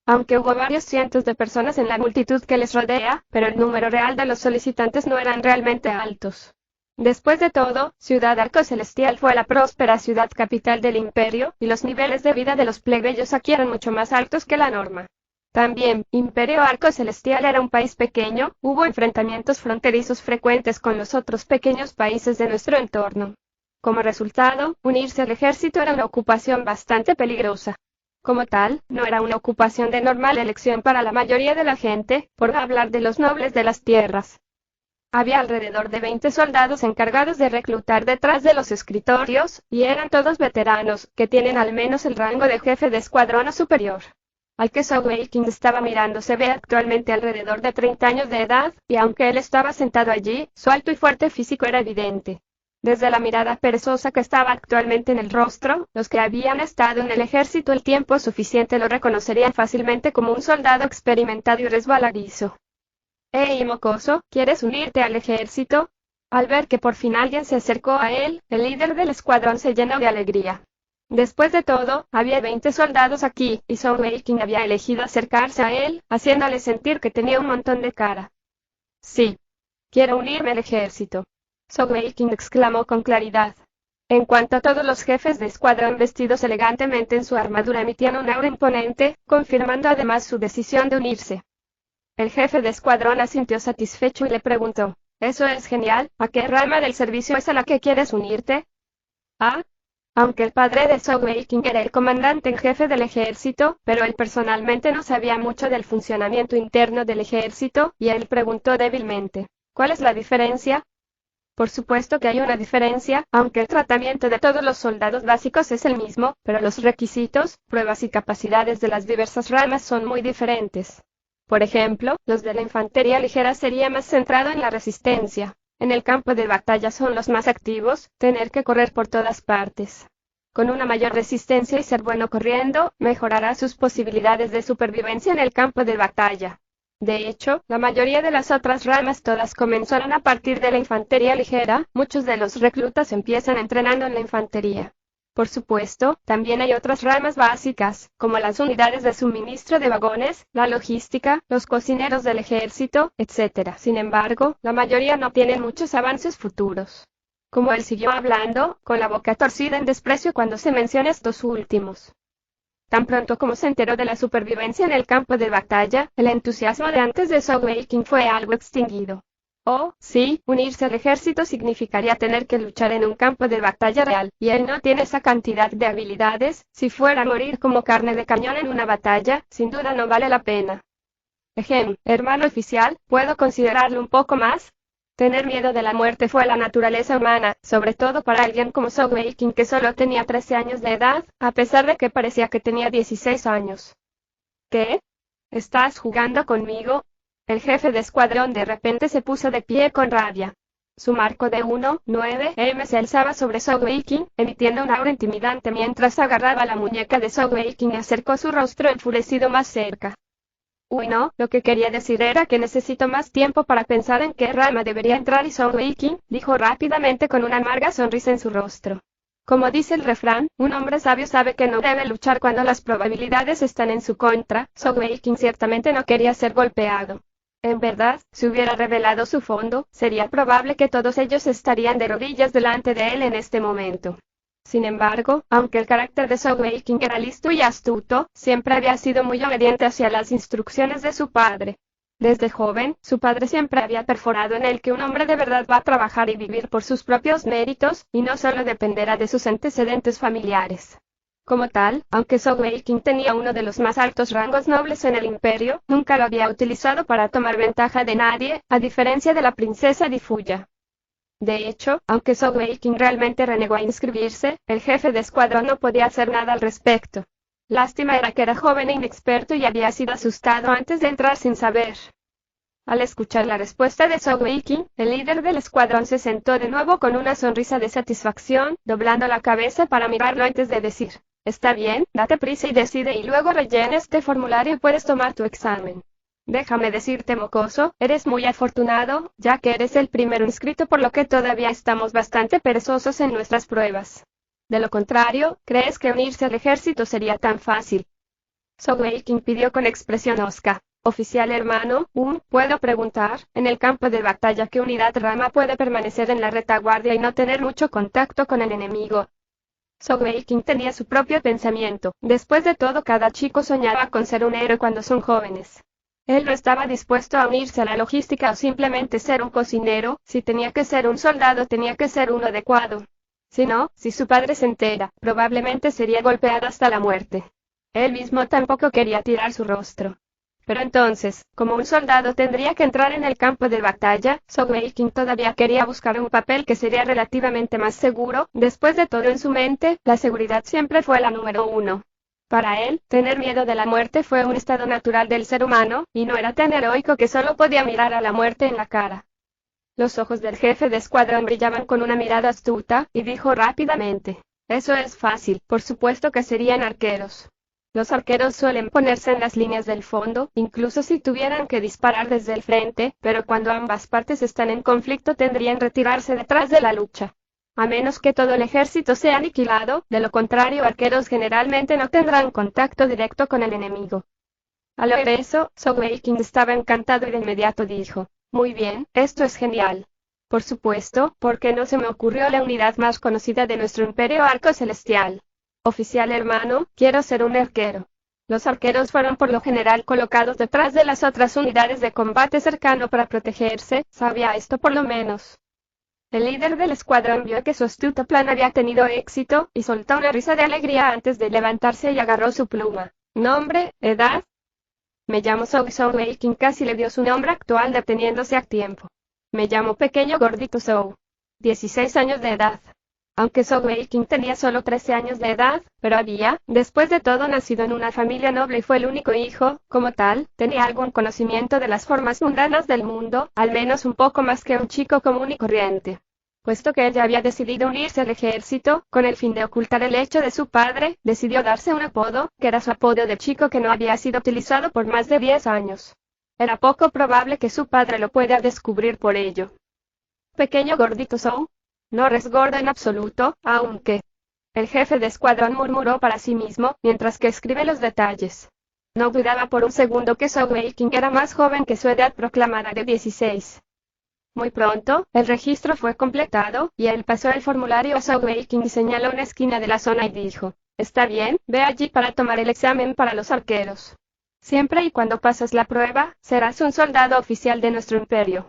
Aunque hubo varios cientos de personas en la multitud que les rodea, pero el número real de los solicitantes no eran realmente altos. Después de todo, Ciudad Arco Celestial fue la próspera ciudad capital del imperio, y los niveles de vida de los plebeyos aquí eran mucho más altos que la norma. También, Imperio Arco Celestial era un país pequeño, hubo enfrentamientos fronterizos frecuentes con los otros pequeños países de nuestro entorno. Como resultado, unirse al ejército era una ocupación bastante peligrosa. Como tal, no era una ocupación de normal elección para la mayoría de la gente, por no hablar de los nobles de las tierras. Había alrededor de 20 soldados encargados de reclutar detrás de los escritorios, y eran todos veteranos, que tienen al menos el rango de jefe de escuadrón o superior. Al que Sogweikin estaba mirando se ve actualmente alrededor de 30 años de edad, y aunque él estaba sentado allí, su alto y fuerte físico era evidente. Desde la mirada perezosa que estaba actualmente en el rostro, los que habían estado en el ejército el tiempo suficiente lo reconocerían fácilmente como un soldado experimentado y resbaladizo. «Hey, mocoso, ¿quieres unirte al ejército?» Al ver que por fin alguien se acercó a él, el líder del escuadrón se llenó de alegría. Después de todo, había 20 soldados aquí, y Sogweikin había elegido acercarse a él, haciéndole sentir que tenía un montón de cara. «Sí. Quiero unirme al ejército», Sogweikin exclamó con claridad. En cuanto a todos los jefes de escuadrón vestidos elegantemente en su armadura emitían un aura imponente, confirmando además su decisión de unirse. El jefe de escuadrón asintió satisfecho y le preguntó: «Eso es genial, ¿a qué rama del servicio es a la que quieres unirte?» «Ah». Aunque el padre de Sogweikin era el comandante en jefe del ejército, pero él personalmente no sabía mucho del funcionamiento interno del ejército, y él preguntó débilmente: «¿Cuál es la diferencia?» Por supuesto que hay una diferencia, aunque el tratamiento de todos los soldados básicos es el mismo, pero los requisitos, pruebas y capacidades de las diversas ramas son muy diferentes. Por ejemplo, los de la infantería ligera sería más centrado en la resistencia. En el campo de batalla son los más activos, tener que correr por todas partes. Con una mayor resistencia y ser bueno corriendo, mejorará sus posibilidades de supervivencia en el campo de batalla. De hecho, la mayoría de las otras ramas todas comenzaron a partir de la infantería ligera, muchos de los reclutas empiezan entrenando en la infantería. Por supuesto, también hay otras ramas básicas, como las unidades de suministro de vagones, la logística, los cocineros del ejército, etc. Sin embargo, la mayoría no tienen muchos avances futuros. Como él siguió hablando, con la boca torcida en desprecio cuando se menciona estos últimos. Tan pronto como se enteró de la supervivencia en el campo de batalla, el entusiasmo de antes de Sogweikin fue algo extinguido. Oh, sí, unirse al ejército significaría tener que luchar en un campo de batalla real, y él no tiene esa cantidad de habilidades. Si fuera a morir como carne de cañón en una batalla, sin duda no vale la pena. Hermano oficial, ¿puedo considerarlo un poco más? Tener miedo de la muerte fue la naturaleza humana, sobre todo para alguien como Sogweikin que solo tenía 13 años de edad, a pesar de que parecía que tenía 16 años. ¿Qué? ¿Estás jugando conmigo? El jefe de escuadrón de repente se puso de pie con rabia. Su marco de 1,9 m se alzaba sobre Sogweikin, emitiendo un aura intimidante mientras agarraba la muñeca de Sogweikin y acercó su rostro enfurecido más cerca. Uy, no, lo que quería decir era que necesito más tiempo para pensar en qué rama debería entrar y Sogweikin dijo rápidamente con una amarga sonrisa en su rostro. Como dice el refrán, un hombre sabio sabe que no debe luchar cuando las probabilidades están en su contra. Sogweikin ciertamente no quería ser golpeado. En verdad, si hubiera revelado su fondo, sería probable que todos ellos estarían de rodillas delante de él en este momento. Sin embargo, aunque el carácter de Sogweikin era listo y astuto, siempre había sido muy obediente hacia las instrucciones de su padre. Desde joven, su padre siempre había perforado en él que un hombre de verdad va a trabajar y vivir por sus propios méritos, y no solo dependerá de sus antecedentes familiares. Como tal, aunque Zhou Weiqing tenía uno de los más altos rangos nobles en el imperio, nunca lo había utilizado para tomar ventaja de nadie, a diferencia de la princesa Di Fuya. De hecho, aunque Zhou Weiqing realmente renegó a inscribirse, el jefe de escuadrón no podía hacer nada al respecto. Lástima era que era joven e inexperto y había sido asustado antes de entrar sin saber. Al escuchar la respuesta de Zhou Weiqing, el líder del escuadrón se sentó de nuevo con una sonrisa de satisfacción, doblando la cabeza para mirarlo antes de decir: «Está bien, date prisa y decide y luego rellena este formulario y puedes tomar tu examen. Déjame decirte, mocoso, eres muy afortunado, ya que eres el primero inscrito, por lo que todavía estamos bastante perezosos en nuestras pruebas. De lo contrario, ¿crees que unirse al ejército sería tan fácil?». Zhou Weiqing pidió con expresión hosca: «Oficial hermano, ¿puedo preguntar, en el campo de batalla, qué unidad rama puede permanecer en la retaguardia y no tener mucho contacto con el enemigo?». Zhou Weiqing tenía su propio pensamiento. Después de todo, cada chico soñaba con ser un héroe cuando son jóvenes. Él no estaba dispuesto a unirse a la logística o simplemente ser un cocinero. Si tenía que ser un soldado, tenía que ser uno adecuado. Si no, si su padre se entera, probablemente sería golpeado hasta la muerte. Él mismo tampoco quería tirar su rostro. Pero entonces, como un soldado tendría que entrar en el campo de batalla, Zhou Weiqing todavía quería buscar un papel que sería relativamente más seguro. Después de todo, en su mente, la seguridad siempre fue la número uno. Para él, tener miedo de la muerte fue un estado natural del ser humano, y no era tan heroico que solo podía mirar a la muerte en la cara. Los ojos del jefe de escuadrón brillaban con una mirada astuta, y dijo rápidamente: «Eso es fácil, por supuesto que serían arqueros. Los arqueros suelen ponerse en las líneas del fondo, incluso si tuvieran que disparar desde el frente, pero cuando ambas partes están en conflicto tendrían que retirarse detrás de la lucha. A menos que todo el ejército sea aniquilado, de lo contrario arqueros generalmente no tendrán contacto directo con el enemigo». Al oír eso, Zhou Weiqing estaba encantado y de inmediato dijo: «Muy bien, esto es genial. Por supuesto, porque no se me ocurrió la unidad más conocida de nuestro imperio, Arco Celestial. Oficial hermano, quiero ser un arquero». Los arqueros fueron por lo general colocados detrás de las otras unidades de combate cercano para protegerse. Sabía esto por lo menos. El líder del escuadrón vio que su astuto plan había tenido éxito, y soltó una risa de alegría antes de levantarse y agarró su pluma. «¿Nombre? ¿Edad?». «Me llamo Zhou». Zhou Weiqing casi le dio su nombre actual deteniéndose a tiempo. «Me llamo Pequeño Gordito Zhou. 16 años de edad». Aunque Zhou Weiqing tenía solo 13 años de edad, pero había, después de todo, nacido en una familia noble y fue el único hijo. Como tal, tenía algún conocimiento de las formas mundanas del mundo, al menos un poco más que un chico común y corriente. Puesto que ella había decidido unirse al ejército, con el fin de ocultar el hecho de su padre, decidió darse un apodo, que era su apodo de chico que no había sido utilizado por más de 10 años. Era poco probable que su padre lo pueda descubrir por ello. «Pequeño Gordito Zhou. No eres gordo en absoluto, aunque…». El jefe de escuadrón murmuró para sí mismo, mientras que escribe los detalles. No dudaba por un segundo que Zhou Weiqing era más joven que su edad proclamada de 16. Muy pronto, el registro fue completado, y él pasó el formulario a Zhou Weiqing y señaló una esquina de la zona y dijo: «Está bien, ve allí para tomar el examen para los arqueros. Siempre y cuando pases la prueba, serás un soldado oficial de nuestro imperio».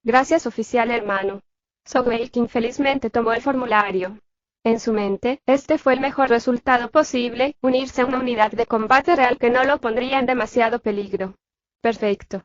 «Gracias, oficial hermano». Zhou Weiqing felizmente tomó el formulario. En su mente, este fue el mejor resultado posible: unirse a una unidad de combate real que no lo pondría en demasiado peligro. Perfecto.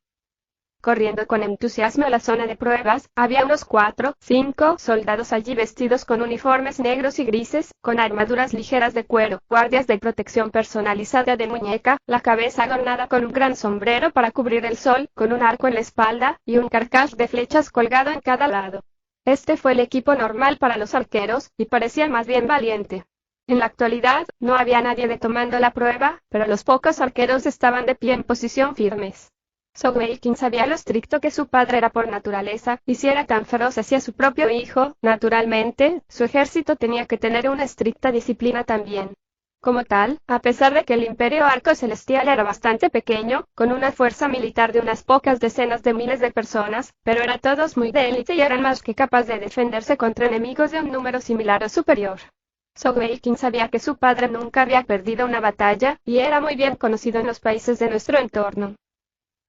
Corriendo con entusiasmo a la zona de pruebas, había unos 4, 5 soldados allí vestidos con uniformes negros y grises, con armaduras ligeras de cuero, guardias de protección personalizada de muñeca, la cabeza adornada con un gran sombrero para cubrir el sol, con un arco en la espalda, y un carcaj de flechas colgado en cada lado. Este fue el equipo normal para los arqueros, y parecía más bien valiente. En la actualidad, no había nadie tomando la prueba, pero los pocos arqueros estaban de pie en posición firmes. Zhou Weiqing sabía lo estricto que su padre era por naturaleza, y si era tan feroz hacia su propio hijo, naturalmente, su ejército tenía que tener una estricta disciplina también. Como tal, a pesar de que el Imperio Arco Celestial era bastante pequeño, con una fuerza militar de unas pocas decenas de miles de personas, pero eran todos muy de élite y eran más que capaces de defenderse contra enemigos de un número similar o superior. Zhou Weiqing sabía que su padre nunca había perdido una batalla, y era muy bien conocido en los países de nuestro entorno.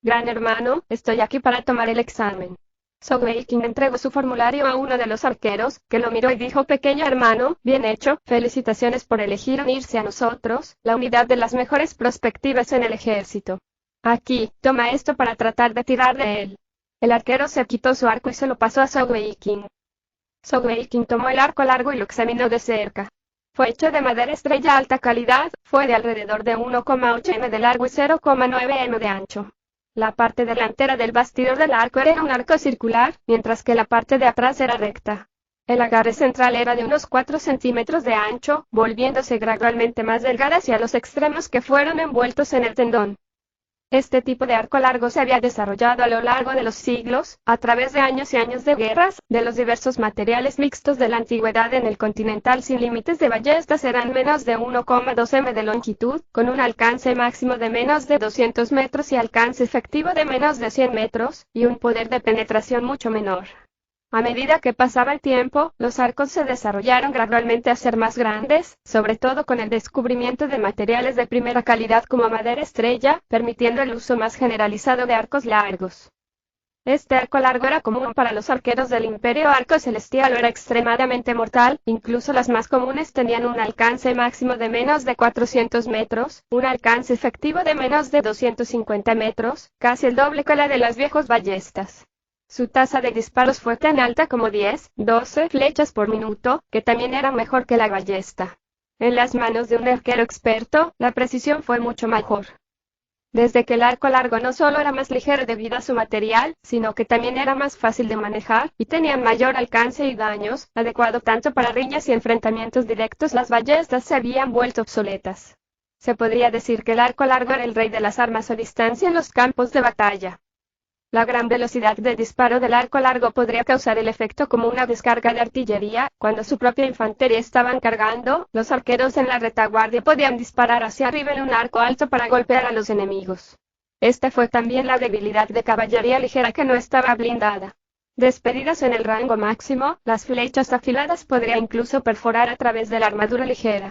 «Gran hermano, estoy aquí para tomar el examen». Sogweikin entregó su formulario a uno de los arqueros, que lo miró y dijo: pequeño hermano, bien hecho, felicitaciones por elegir unirse a nosotros, la unidad de las mejores perspectivas en el ejército. Aquí, toma esto para tratar de tirar de él. El arquero se quitó su arco y se lo pasó a Sogweikin. Sogweikin tomó el arco largo y lo examinó de cerca. Fue hecho de madera estrella alta calidad, fue de alrededor de 1,8 m de largo y 0,9 m de ancho. La parte delantera del bastidor del arco era un arco circular, mientras que la parte de atrás era recta. El agarre central era de unos 4 centímetros de ancho, volviéndose gradualmente más delgada hacia los extremos que fueron envueltos en el tendón. Este tipo de arco largo se había desarrollado a lo largo de los siglos, a través de años y años de guerras, de los diversos materiales mixtos de la antigüedad en el continental sin límites de ballestas eran menos de 1,2 m de longitud, con un alcance máximo de menos de 200 metros y alcance efectivo de menos de 100 metros, y un poder de penetración mucho menor. A medida que pasaba el tiempo, los arcos se desarrollaron gradualmente a ser más grandes, sobre todo con el descubrimiento de materiales de primera calidad como madera estrella, permitiendo el uso más generalizado de arcos largos. Este arco largo era común para los arqueros del Imperio Arco Celestial o era extremadamente mortal, incluso las más comunes tenían un alcance máximo de menos de 400 metros, un alcance efectivo de menos de 250 metros, casi el doble que la de las viejas ballestas. Su tasa de disparos fue tan alta como 10, 12 flechas por minuto, que también era mejor que la ballesta. En las manos de un arquero experto, la precisión fue mucho mejor. Desde que el arco largo no solo era más ligero debido a su material, sino que también era más fácil de manejar, y tenía mayor alcance y daños, adecuado tanto para riñas y enfrentamientos directos, las ballestas se habían vuelto obsoletas. Se podría decir que el arco largo era el rey de las armas a distancia en los campos de batalla. La gran velocidad de disparo del arco largo podría causar el efecto como una descarga de artillería. Cuando su propia infantería estaban cargando, los arqueros en la retaguardia podían disparar hacia arriba en un arco alto para golpear a los enemigos. Esta fue también la debilidad de caballería ligera que no estaba blindada. Despedidas en el rango máximo, las flechas afiladas podrían incluso perforar a través de la armadura ligera.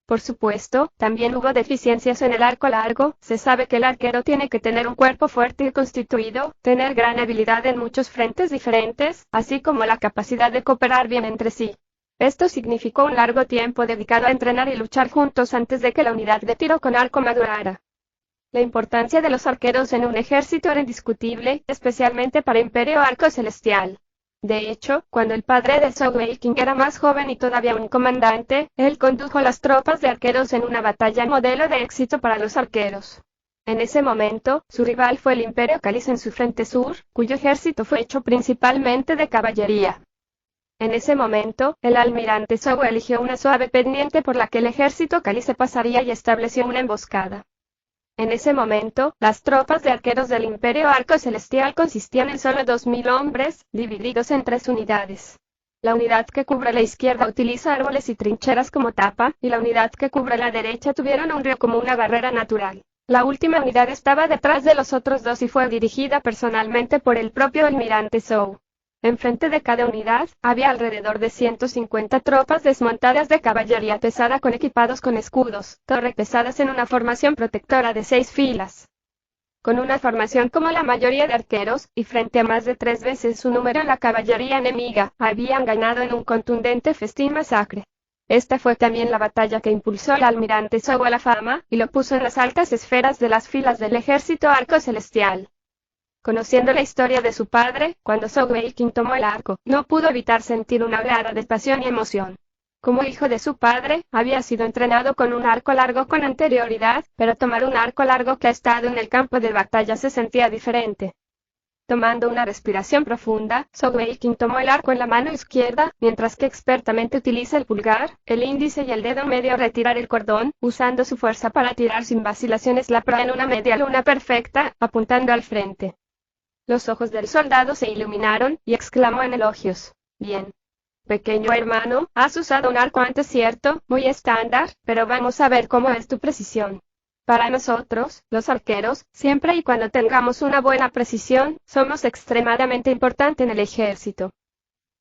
Por supuesto, también hubo deficiencias en el arco largo. Se sabe que el arquero tiene que tener un cuerpo fuerte y constituido, tener gran habilidad en muchos frentes diferentes, así como la capacidad de cooperar bien entre sí. Esto significó un largo tiempo dedicado a entrenar y luchar juntos antes de que la unidad de tiro con arco madurara. La importancia de los arqueros en un ejército era indiscutible, especialmente para Imperio Arco Celestial. De hecho, cuando el padre de Sogweikin era más joven y todavía un comandante, él condujo las tropas de arqueros en una batalla modelo de éxito para los arqueros. En ese momento, su rival fue el Imperio Caliz en su frente sur, cuyo ejército fue hecho principalmente de caballería. En ese momento, el almirante Sogo eligió una suave pendiente por la que el ejército Caliz se pasaría y estableció una emboscada. En ese momento, las tropas de arqueros del Imperio Arco Celestial consistían en solo 2.000 hombres, divididos en 3 unidades. La unidad que cubre la izquierda utiliza árboles y trincheras como tapa, y la unidad que cubre la derecha tuvieron un río como una barrera natural. La última unidad estaba detrás de los otros dos y fue dirigida personalmente por el propio almirante Zhou. Enfrente de cada unidad, había alrededor de 150 tropas desmontadas de caballería pesada con equipados con escudos, torres pesadas en una formación protectora de 6 filas. Con una formación como la mayoría de arqueros, y frente a más de 3 veces su número en la caballería enemiga, habían ganado en un contundente festín masacre. Esta fue también la batalla que impulsó al almirante Zhou a la fama, y lo puso en las altas esferas de las filas del ejército Arco Celestial. Conociendo la historia de su padre, cuando Sogweikin tomó el arco, no pudo evitar sentir una oleada de pasión y emoción. Como hijo de su padre, había sido entrenado con un arco largo con anterioridad, pero tomar un arco largo que ha estado en el campo de batalla se sentía diferente. Tomando una respiración profunda, Sogweikin tomó el arco en la mano izquierda, mientras que expertamente utiliza el pulgar, el índice y el dedo medio a retirar el cordón, usando su fuerza para tirar sin vacilaciones la proa en una media luna perfecta, apuntando al frente. Los ojos del soldado se iluminaron, y exclamó en elogios: «Bien. Pequeño hermano, has usado un arco antes, cierto, muy estándar, pero vamos a ver cómo es tu precisión. Para nosotros, los arqueros, siempre y cuando tengamos una buena precisión, somos extremadamente importantes en el ejército».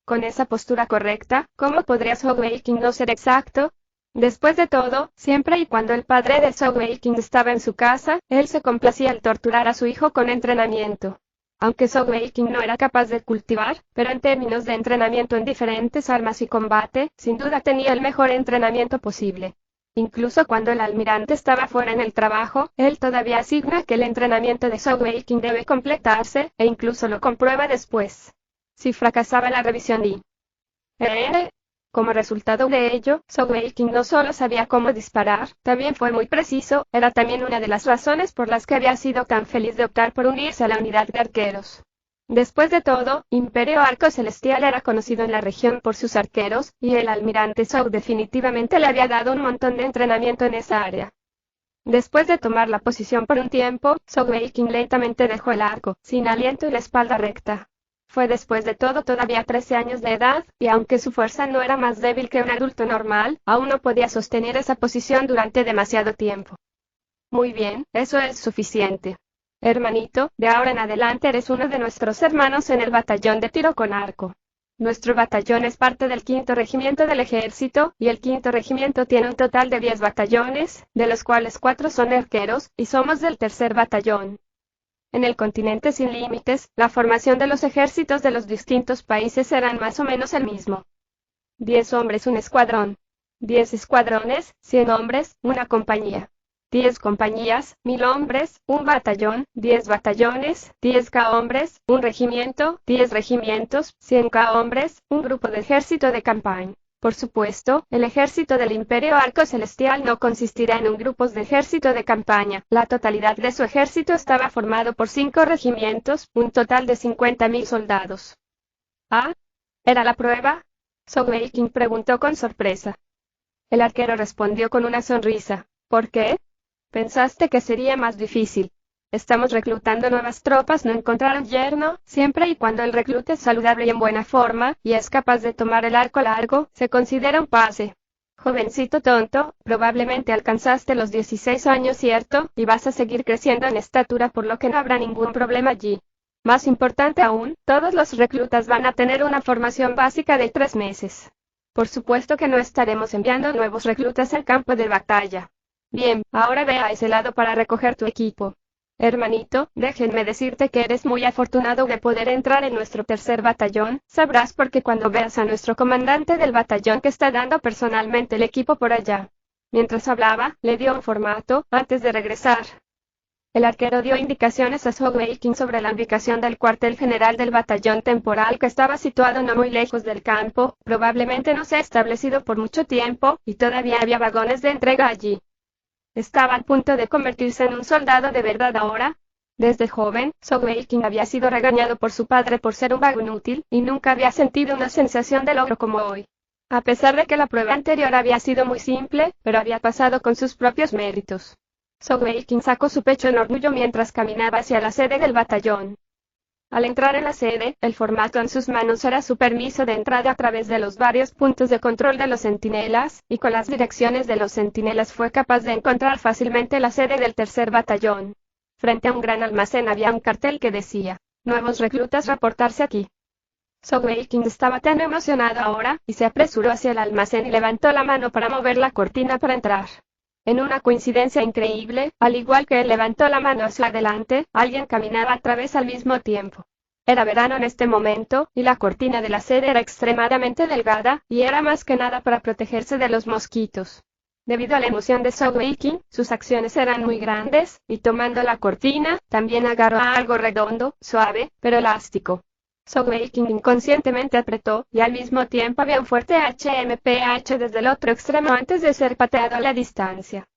Con esa postura correcta, ¿cómo podría Sogweikin no ser exacto? Después de todo, siempre y cuando el padre de Sogweikin estaba en su casa, él se complacía al torturar a su hijo con entrenamiento. aunque Zhou Weiqing no era capaz de cultivar, pero en términos de entrenamiento en diferentes armas y combate, sin duda tenía el mejor entrenamiento posible. Incluso cuando el almirante estaba fuera en el trabajo, él todavía asigna que el entrenamiento de Zhou Weiqing debe completarse, e incluso lo comprueba después. Si fracasaba la revisión y como resultado de ello, Zhou Weiqing no solo sabía cómo disparar, también fue muy preciso, era también una de las razones por las que había sido tan feliz de optar por unirse a la unidad de arqueros. Después de todo, Imperio Arco Celestial era conocido en la región por sus arqueros, y el almirante Zhou definitivamente le había dado un montón de entrenamiento en esa área. Después de tomar la posición por un tiempo, Zhou Weiqing lentamente dejó el arco, sin aliento y la espalda recta. Fue después de todo todavía 13 años de edad, y aunque su fuerza no era más débil que un adulto normal, aún no podía sostener esa posición durante demasiado tiempo. Muy bien, eso es suficiente. Hermanito, de ahora en adelante eres uno de nuestros hermanos en el batallón de tiro con arco. Nuestro batallón es parte del 5º regimiento del ejército, y el 5º regimiento tiene un total de 10 batallones, de los cuales 4 son arqueros, y somos del 3er batallón. En el continente sin límites, la formación de los ejércitos de los distintos países serán más o menos el mismo. 10 hombres un escuadrón. 10 escuadrones, 100 hombres, una compañía. 10 compañías, 1000 hombres, un batallón, 10 batallones, 10.000 hombres, un regimiento, 10 regimientos, 100.000 hombres, un grupo de ejército de campaña. Por supuesto, el ejército del Imperio Arco Celestial no consistirá en un grupo de ejército de campaña. La totalidad de su ejército estaba formado por 5 regimientos, un total de 50.000 soldados. ¿Ah? ¿Era la prueba? Zhou Weiqing preguntó con sorpresa. El arquero respondió con una sonrisa. ¿Por qué? ¿Pensaste que sería más difícil? Estamos reclutando nuevas tropas, no encontrar un yerno, siempre y cuando el recluta es saludable y en buena forma, y es capaz de tomar el arco largo, se considera un pase. Jovencito tonto, probablemente alcanzaste los 16 años, ¿cierto? Y vas a seguir creciendo en estatura, por lo que no habrá ningún problema allí. Más importante aún, todos los reclutas van a tener una formación básica de 3 meses. Por supuesto que no estaremos enviando nuevos reclutas al campo de batalla. Bien, ahora ve a ese lado para recoger tu equipo. Hermanito, déjenme decirte que eres muy afortunado de poder entrar en nuestro 3er batallón, sabrás porque cuando veas a nuestro comandante del batallón que está dando personalmente el equipo por allá. Mientras hablaba, le dio un formato, antes de regresar. El arquero dio indicaciones a Zhou Weiqing sobre la ubicación del cuartel general del batallón temporal que estaba situado no muy lejos del campo, probablemente no se ha establecido por mucho tiempo, y todavía había vagones de entrega allí. Estaba a punto de convertirse en un soldado de verdad ahora. Desde joven, Zhou Weiqing había sido regañado por su padre por ser un vago inútil, y nunca había sentido una sensación de logro como hoy. A pesar de que la prueba anterior había sido muy simple, pero había pasado con sus propios méritos. Zhou Weiqing sacó su pecho en orgullo mientras caminaba hacia la sede del batallón. Al entrar en la sede, el formato en sus manos era su permiso de entrada a través de los varios puntos de control de los centinelas, y con las direcciones de los centinelas fue capaz de encontrar fácilmente la sede del 3er batallón. Frente a un gran almacén había un cartel que decía: nuevos reclutas reportarse aquí. Zhou Weiqing estaba tan emocionado ahora, y se apresuró hacia el almacén y levantó la mano para mover la cortina para entrar. En una coincidencia increíble, al igual que él levantó la mano hacia adelante, alguien caminaba a través al mismo tiempo. Era verano en este momento, y la cortina de la sede era extremadamente delgada, y era más que nada para protegerse de los mosquitos. Debido a la emoción de Zhou Weiqing, sus acciones eran muy grandes, y tomando la cortina, también agarró a algo redondo, suave, pero elástico. Zhou Weiqing inconscientemente apretó, y al mismo tiempo había un fuerte HMPH desde el otro extremo antes de ser pateado a la distancia.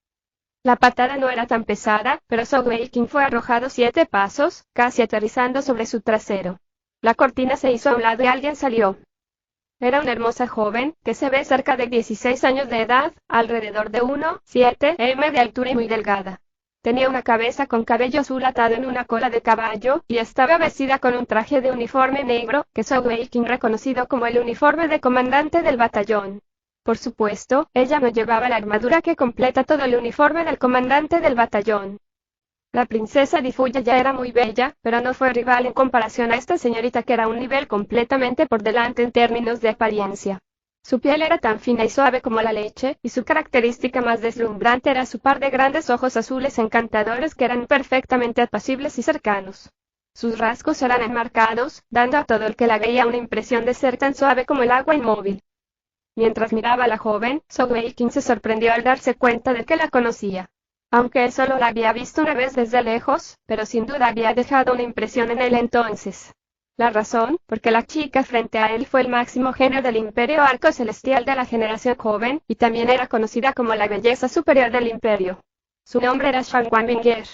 La patada no era tan pesada, pero Zhou Weiqing fue arrojado 7 pasos, casi aterrizando sobre su trasero. La cortina se hizo a un lado y alguien salió. Era una hermosa joven, que se ve cerca de 16 años de edad, alrededor de 1,7 m de altura y muy delgada. Tenía una cabeza con cabello azul atado en una cola de caballo, y estaba vestida con un traje de uniforme negro, que Zhou Weiqing reconocido como el uniforme de comandante del batallón. Por supuesto, ella no llevaba la armadura que completa todo el uniforme del comandante del batallón. La princesa Di Fuya ya era muy bella, pero no fue rival en comparación a esta señorita que era un nivel completamente por delante en términos de apariencia. Su piel era tan fina y suave como la leche, y su característica más deslumbrante era su par de grandes ojos azules encantadores que eran perfectamente apacibles y cercanos. Sus rasgos eran enmarcados, dando a todo el que la veía una impresión de ser tan suave como el agua inmóvil. Mientras miraba a la joven, Zhou Weiqing se sorprendió al darse cuenta de que la conocía. Aunque él solo la había visto una vez desde lejos, pero sin duda había dejado una impresión en él entonces. La razón, porque la chica frente a él fue el máximo genio del Imperio Arco Celestial de la generación joven, y también era conocida como la belleza superior del Imperio. Su nombre era Shang Wanbinger.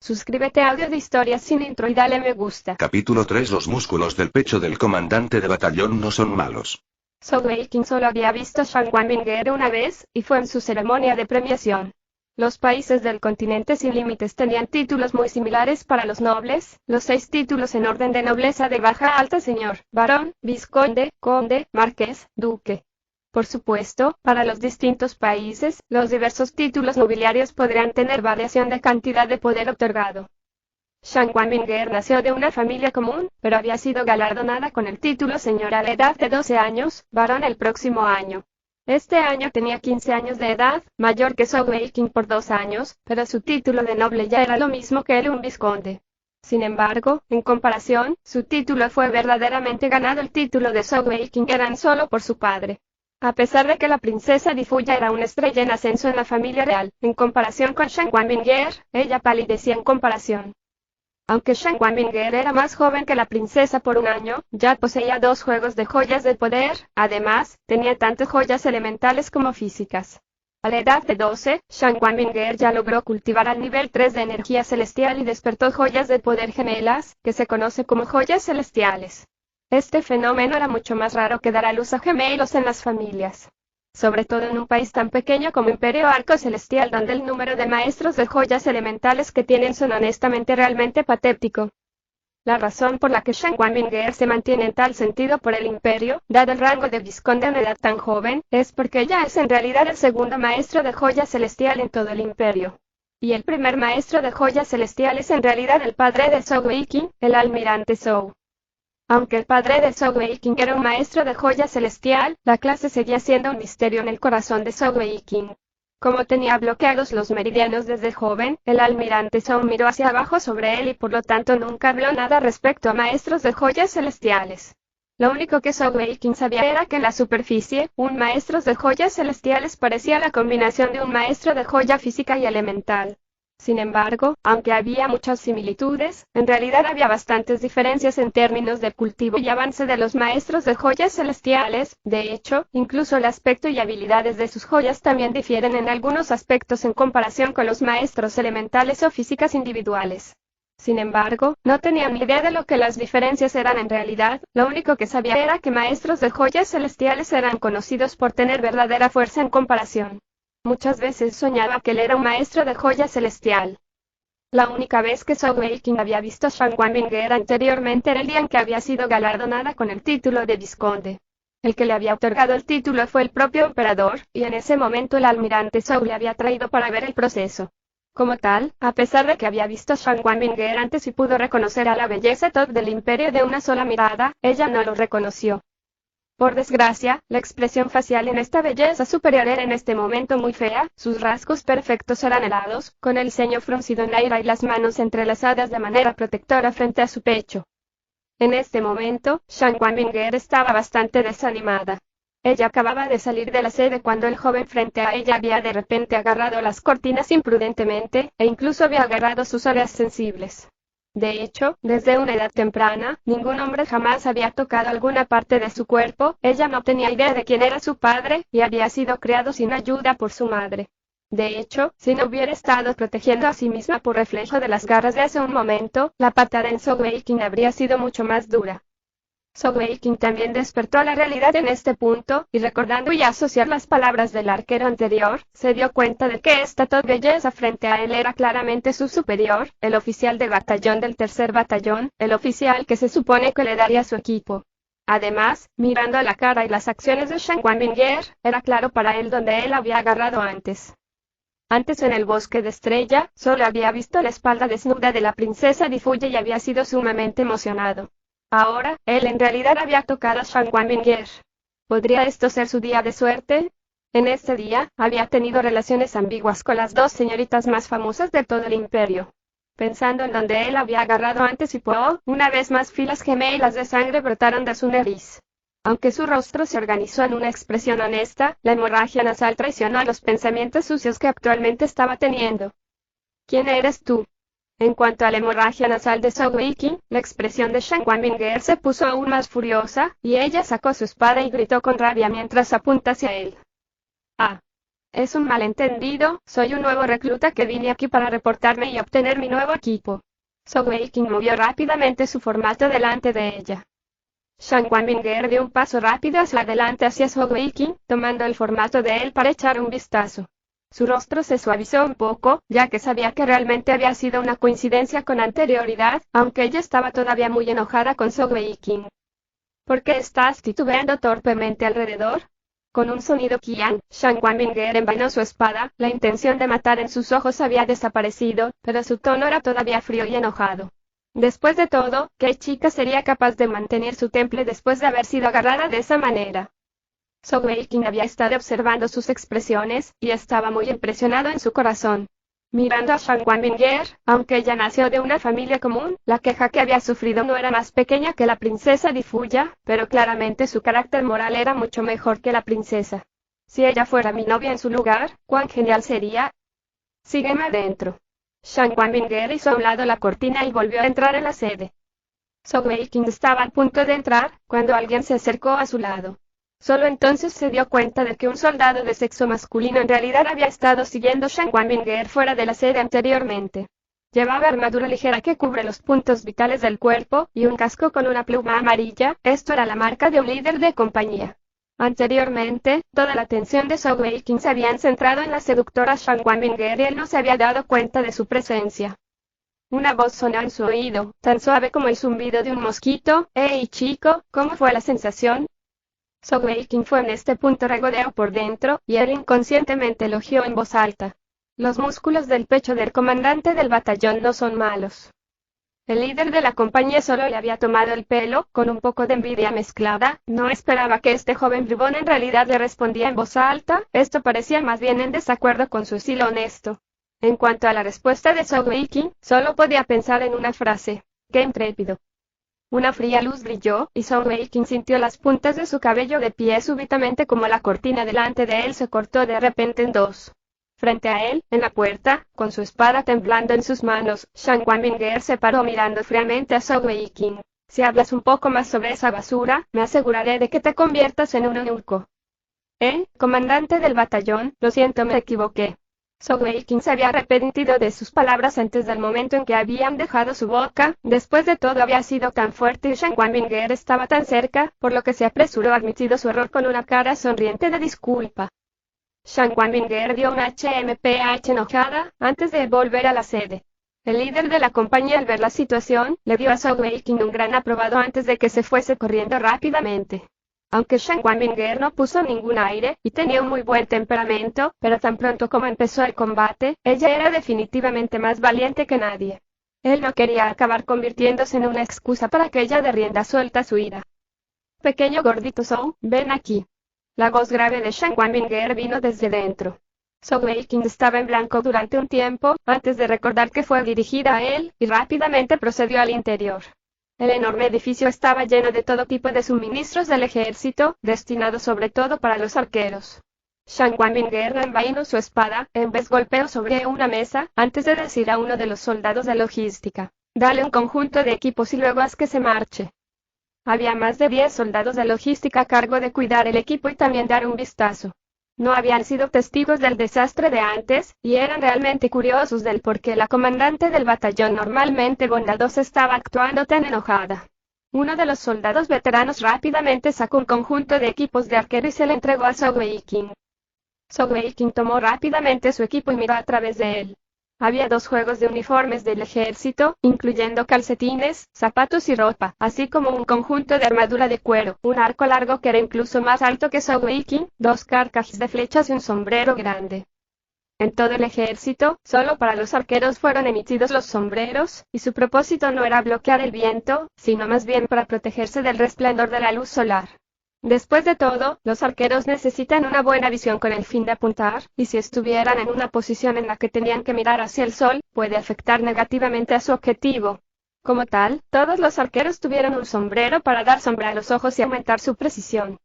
Suscríbete a Audio de Historias sin intro y dale me gusta. Capítulo 3. Los músculos del pecho del comandante de batallón no son malos. Zhou Weiqing solo había visto a Shang Wanbinger una vez, y fue en su ceremonia de premiación. Los países del continente sin límites tenían títulos muy similares para los nobles, los 6 títulos en orden de nobleza de baja a alta: señor, barón, vizconde, conde, marqués, duque. Por supuesto, para los distintos países, los diversos títulos nobiliarios podrían tener variación de cantidad de poder otorgado. Shang Wanbinger nació de una familia común, pero había sido galardonada con el título señor a la edad de 12 años, varón el próximo año. Este año tenía 15 años de edad, mayor que Zhou Weiqing por 2 años, pero su título de noble ya era lo mismo que el un vizconde. Sin embargo, en comparación, su título fue verdaderamente ganado. El título de Zhou Weiqing era solo por su padre. A pesar de que la princesa Difuya era una estrella en ascenso en la familia real, en comparación con Shang Wanbinger, ella palidecía en comparación. Aunque Shang Wanbinger era más joven que la princesa por un año, ya poseía 2 juegos de joyas de poder, además, tenía tanto joyas elementales como físicas. A la edad de 12, Shang Wanbinger ya logró cultivar al nivel 3 de energía celestial y despertó joyas de poder gemelas, que se conoce como joyas celestiales. Este fenómeno era mucho más raro que dar a luz a gemelos en las familias. Sobre todo en un país tan pequeño como Imperio Arco Celestial, donde el número de maestros de joyas elementales que tienen son honestamente realmente patético. La razón por la que Shang Wanbinger se mantiene en tal sentido por el Imperio, dado el rango de vizconde a una edad tan joven, es porque ella es en realidad el segundo maestro de joya celestial en todo el Imperio. Y el primer maestro de joya celestial es en realidad el padre de Zhou Weiqing, el almirante Zhou. Aunque el padre de Zhou Weiqing era un maestro de joya celestial, la clase seguía siendo un misterio en el corazón de Zhou Weiqing. Como tenía bloqueados los meridianos desde joven, el almirante Zhou miró hacia abajo sobre él y por lo tanto nunca habló nada respecto a maestros de joyas celestiales. Lo único que Zhou Weiqing sabía era que en la superficie, un maestro de joyas celestiales parecía la combinación de un maestro de joya física y elemental. Sin embargo, aunque había muchas similitudes, en realidad había bastantes diferencias en términos de cultivo y avance de los maestros de joyas celestiales. De hecho, incluso el aspecto y habilidades de sus joyas también difieren en algunos aspectos en comparación con los maestros elementales o físicas individuales. Sin embargo, no tenía ni idea de lo que las diferencias eran en realidad. Lo único que sabía era que maestros de joyas celestiales eran conocidos por tener verdadera fuerza en comparación. Muchas veces soñaba que él era un maestro de joya celestial. La única vez que Zhou Weiqing había visto a Shang Wanbinger anteriormente era el día en que había sido galardonada con el título de vizconde. El que le había otorgado el título fue el propio emperador, y en ese momento el almirante Zhou le había traído para ver el proceso. Como tal, a pesar de que había visto a Shang Wanbinger antes y pudo reconocer a la belleza top del imperio de una sola mirada, ella no lo reconoció. Por desgracia, la expresión facial en esta belleza superior era en este momento muy fea. Sus rasgos perfectos eran helados, con el ceño fruncido en la ira y las manos entrelazadas de manera protectora frente a su pecho. En este momento, Shang Wanbinger estaba bastante desanimada. Ella acababa de salir de la sede cuando el joven frente a ella había de repente agarrado las cortinas imprudentemente, e incluso había agarrado sus áreas sensibles. De hecho, desde una edad temprana, ningún hombre jamás había tocado alguna parte de su cuerpo. Ella no tenía idea de quién era su padre, y había sido criado sin ayuda por su madre. De hecho, si no hubiera estado protegiendo a sí misma por reflejo de las garras de hace un momento, la patada en Zhou Weiqing habría sido mucho más dura. Zhou Weiqing también despertó a la realidad en este punto, y recordando y asociar las palabras del arquero anterior, se dio cuenta de que esta top belleza frente a él era claramente su superior, el oficial de batallón del 3er batallón, el oficial que se supone que le daría su equipo. Además, mirando la cara y las acciones de Shang Wanbinger, era claro para él donde él había agarrado antes. Antes en el bosque de Estrella, solo había visto la espalda desnuda de la princesa Difuya y había sido sumamente emocionado. Ahora, él en realidad había tocado a Shang Wanbinger. ¿Podría esto ser su día de suerte? En este día, había tenido relaciones ambiguas con las 2 señoritas más famosas de todo el imperio. pensando en donde él había agarrado antes y una vez más filas gemelas de sangre brotaron de su nariz. Aunque su rostro se organizó en una expresión honesta, la hemorragia nasal traicionó a los pensamientos sucios que actualmente estaba teniendo. ¿Quién eres tú? En cuanto a la hemorragia nasal de Zhao Weiqing, la expresión de Shan Wanbinger se puso aún más furiosa, y ella sacó su espada y gritó con rabia mientras apunta hacia él. Ah. Es un malentendido, soy un nuevo recluta que vine aquí para reportarme y obtener mi nuevo equipo. Zhao Weiqing movió rápidamente su formato delante de ella. Shan Wanbinger dio un paso rápido hacia adelante hacia Zhao Weiqing, tomando el formato de él para echar un vistazo. Su rostro se suavizó un poco, ya que sabía que realmente había sido una coincidencia con anterioridad, aunque ella estaba todavía muy enojada con Zhao Weiqing. ¿Por qué estás titubeando torpemente alrededor? Con un sonido quián, Shan Wanbinger envainó su espada, la intención de matar en sus ojos había desaparecido, pero su tono era todavía frío y enojado. Después de todo, ¿qué chica sería capaz de mantener su temple después de haber sido agarrada de esa manera? Zhao Weiqing había estado observando sus expresiones, y estaba muy impresionado en su corazón. Mirando a Shan Wanbinger, aunque ella nació de una familia común, la queja que había sufrido no era más pequeña que la princesa Di Fuya, pero claramente su carácter moral era mucho mejor que la princesa. Si ella fuera mi novia en su lugar, cuán genial sería. Sígueme adentro. Shan Wanbinger hizo a un lado la cortina y volvió a entrar en la sede. Zhao Weiqing estaba al punto de entrar, cuando alguien se acercó a su lado. Solo entonces se dio cuenta de que un soldado de sexo masculino en realidad había estado siguiendo Shan Wanbinger fuera de la sede anteriormente. Llevaba armadura ligera que cubre los puntos vitales del cuerpo, y un casco con una pluma amarilla, esto era la marca de un líder de compañía. Anteriormente, toda la atención de Zhao Weiqing se había centrado en la seductora Shan Wanbinger y él no se había dado cuenta de su presencia. Una voz sonó en su oído, tan suave como el zumbido de un mosquito. «Hey chico, ¿cómo fue la sensación?» Zhao Weiqing fue en este punto regodeo por dentro, y él inconscientemente elogió en voz alta. Los músculos del pecho del comandante del batallón no son malos. El líder de la compañía solo le había tomado el pelo, con un poco de envidia mezclada, no esperaba que este joven bribón en realidad le respondía en voz alta, esto parecía más bien en desacuerdo con su estilo honesto. En cuanto a la respuesta de Zhao Weiqing, solo podía pensar en una frase: ¡qué intrépido! Una fría luz brilló, y Zhao Weiqing sintió las puntas de su cabello de pie súbitamente como la cortina delante de él se cortó de repente en dos. Frente a él, en la puerta, con su espada temblando en sus manos, Shan Wanbinger se paró mirando fríamente a Zhao Weiqing. Si hablas un poco más sobre esa basura, me aseguraré de que te conviertas en un eunuco. Comandante del batallón, lo siento, me equivoqué. Zhao Weiqing se había arrepentido de sus palabras antes del momento en que habían dejado su boca. Después de todo había sido tan fuerte y Shan Wanbinger estaba tan cerca, por lo que se apresuró a admitir su error con una cara sonriente de disculpa. Shan Wanbinger dio una HMPH enojada, antes de volver a la sede. El líder de la compañía, al ver la situación, le dio a Zhao Weiqing un gran aprobado antes de que se fuese corriendo rápidamente. Aunque Shan Wanbinger no puso ningún aire, y tenía un muy buen temperamento, pero tan pronto como empezó el combate, ella era definitivamente más valiente que nadie. Él no quería acabar convirtiéndose en una excusa para que ella dé rienda suelta a su ira. Pequeño gordito Zhao, ven aquí. La voz grave de Shan Wanbinger vino desde dentro. Zhao Weiqing estaba en blanco durante un tiempo, antes de recordar que fue dirigida a él, y rápidamente procedió al interior. El enorme edificio estaba lleno de todo tipo de suministros del ejército, destinados sobre todo para los arqueros. Shan Wanbinger envainó su espada, en vez golpeó sobre una mesa, antes de decir a uno de los soldados de logística: dale un conjunto de equipos y luego haz que se marche. Había más de 10 soldados de logística a cargo de cuidar el equipo y también dar un vistazo. No habían sido testigos del desastre de antes, y eran realmente curiosos del por qué la comandante del batallón normalmente bondadosa estaba actuando tan enojada. Uno de los soldados veteranos rápidamente sacó un conjunto de equipos de arquero y se le entregó a Zhao Weiqing. Zhao Weiqing tomó rápidamente su equipo y miró a través de él. Había 2 juegos de uniformes del ejército, incluyendo calcetines, zapatos y ropa, así como un conjunto de armadura de cuero, un arco largo que era incluso más alto que Zhao Weiqing, 2 carcajes de flechas y un sombrero grande. En todo el ejército, solo para los arqueros fueron emitidos los sombreros, y su propósito no era bloquear el viento, sino más bien para protegerse del resplandor de la luz solar. Después de todo, los arqueros necesitan una buena visión con el fin de apuntar, y si estuvieran en una posición en la que tenían que mirar hacia el sol, puede afectar negativamente a su objetivo. Como tal, todos los arqueros tuvieron un sombrero para dar sombra a los ojos y aumentar su precisión.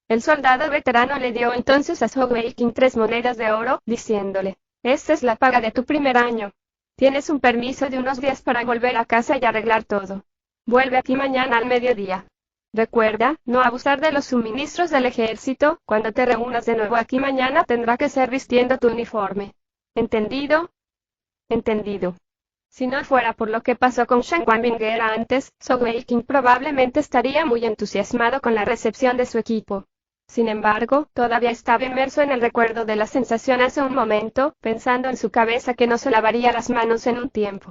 El soldado veterano le dio entonces a Sogweikin 3 monedas de oro, diciéndole: «Esta es la paga de tu primer año. Tienes un permiso de unos días para volver a casa y arreglar todo. Vuelve aquí mañana al mediodía. Recuerda, no abusar de los suministros del ejército. Cuando te reúnas de nuevo aquí mañana tendrá que ser vistiendo tu uniforme. ¿Entendido?» «Entendido». Si no fuera por lo que pasó con Shen Wanbinger antes, Sogweikin probablemente estaría muy entusiasmado con la recepción de su equipo. Sin embargo, todavía estaba inmerso en el recuerdo de la sensación hace un momento, pensando en su cabeza que no se lavaría las manos en un tiempo.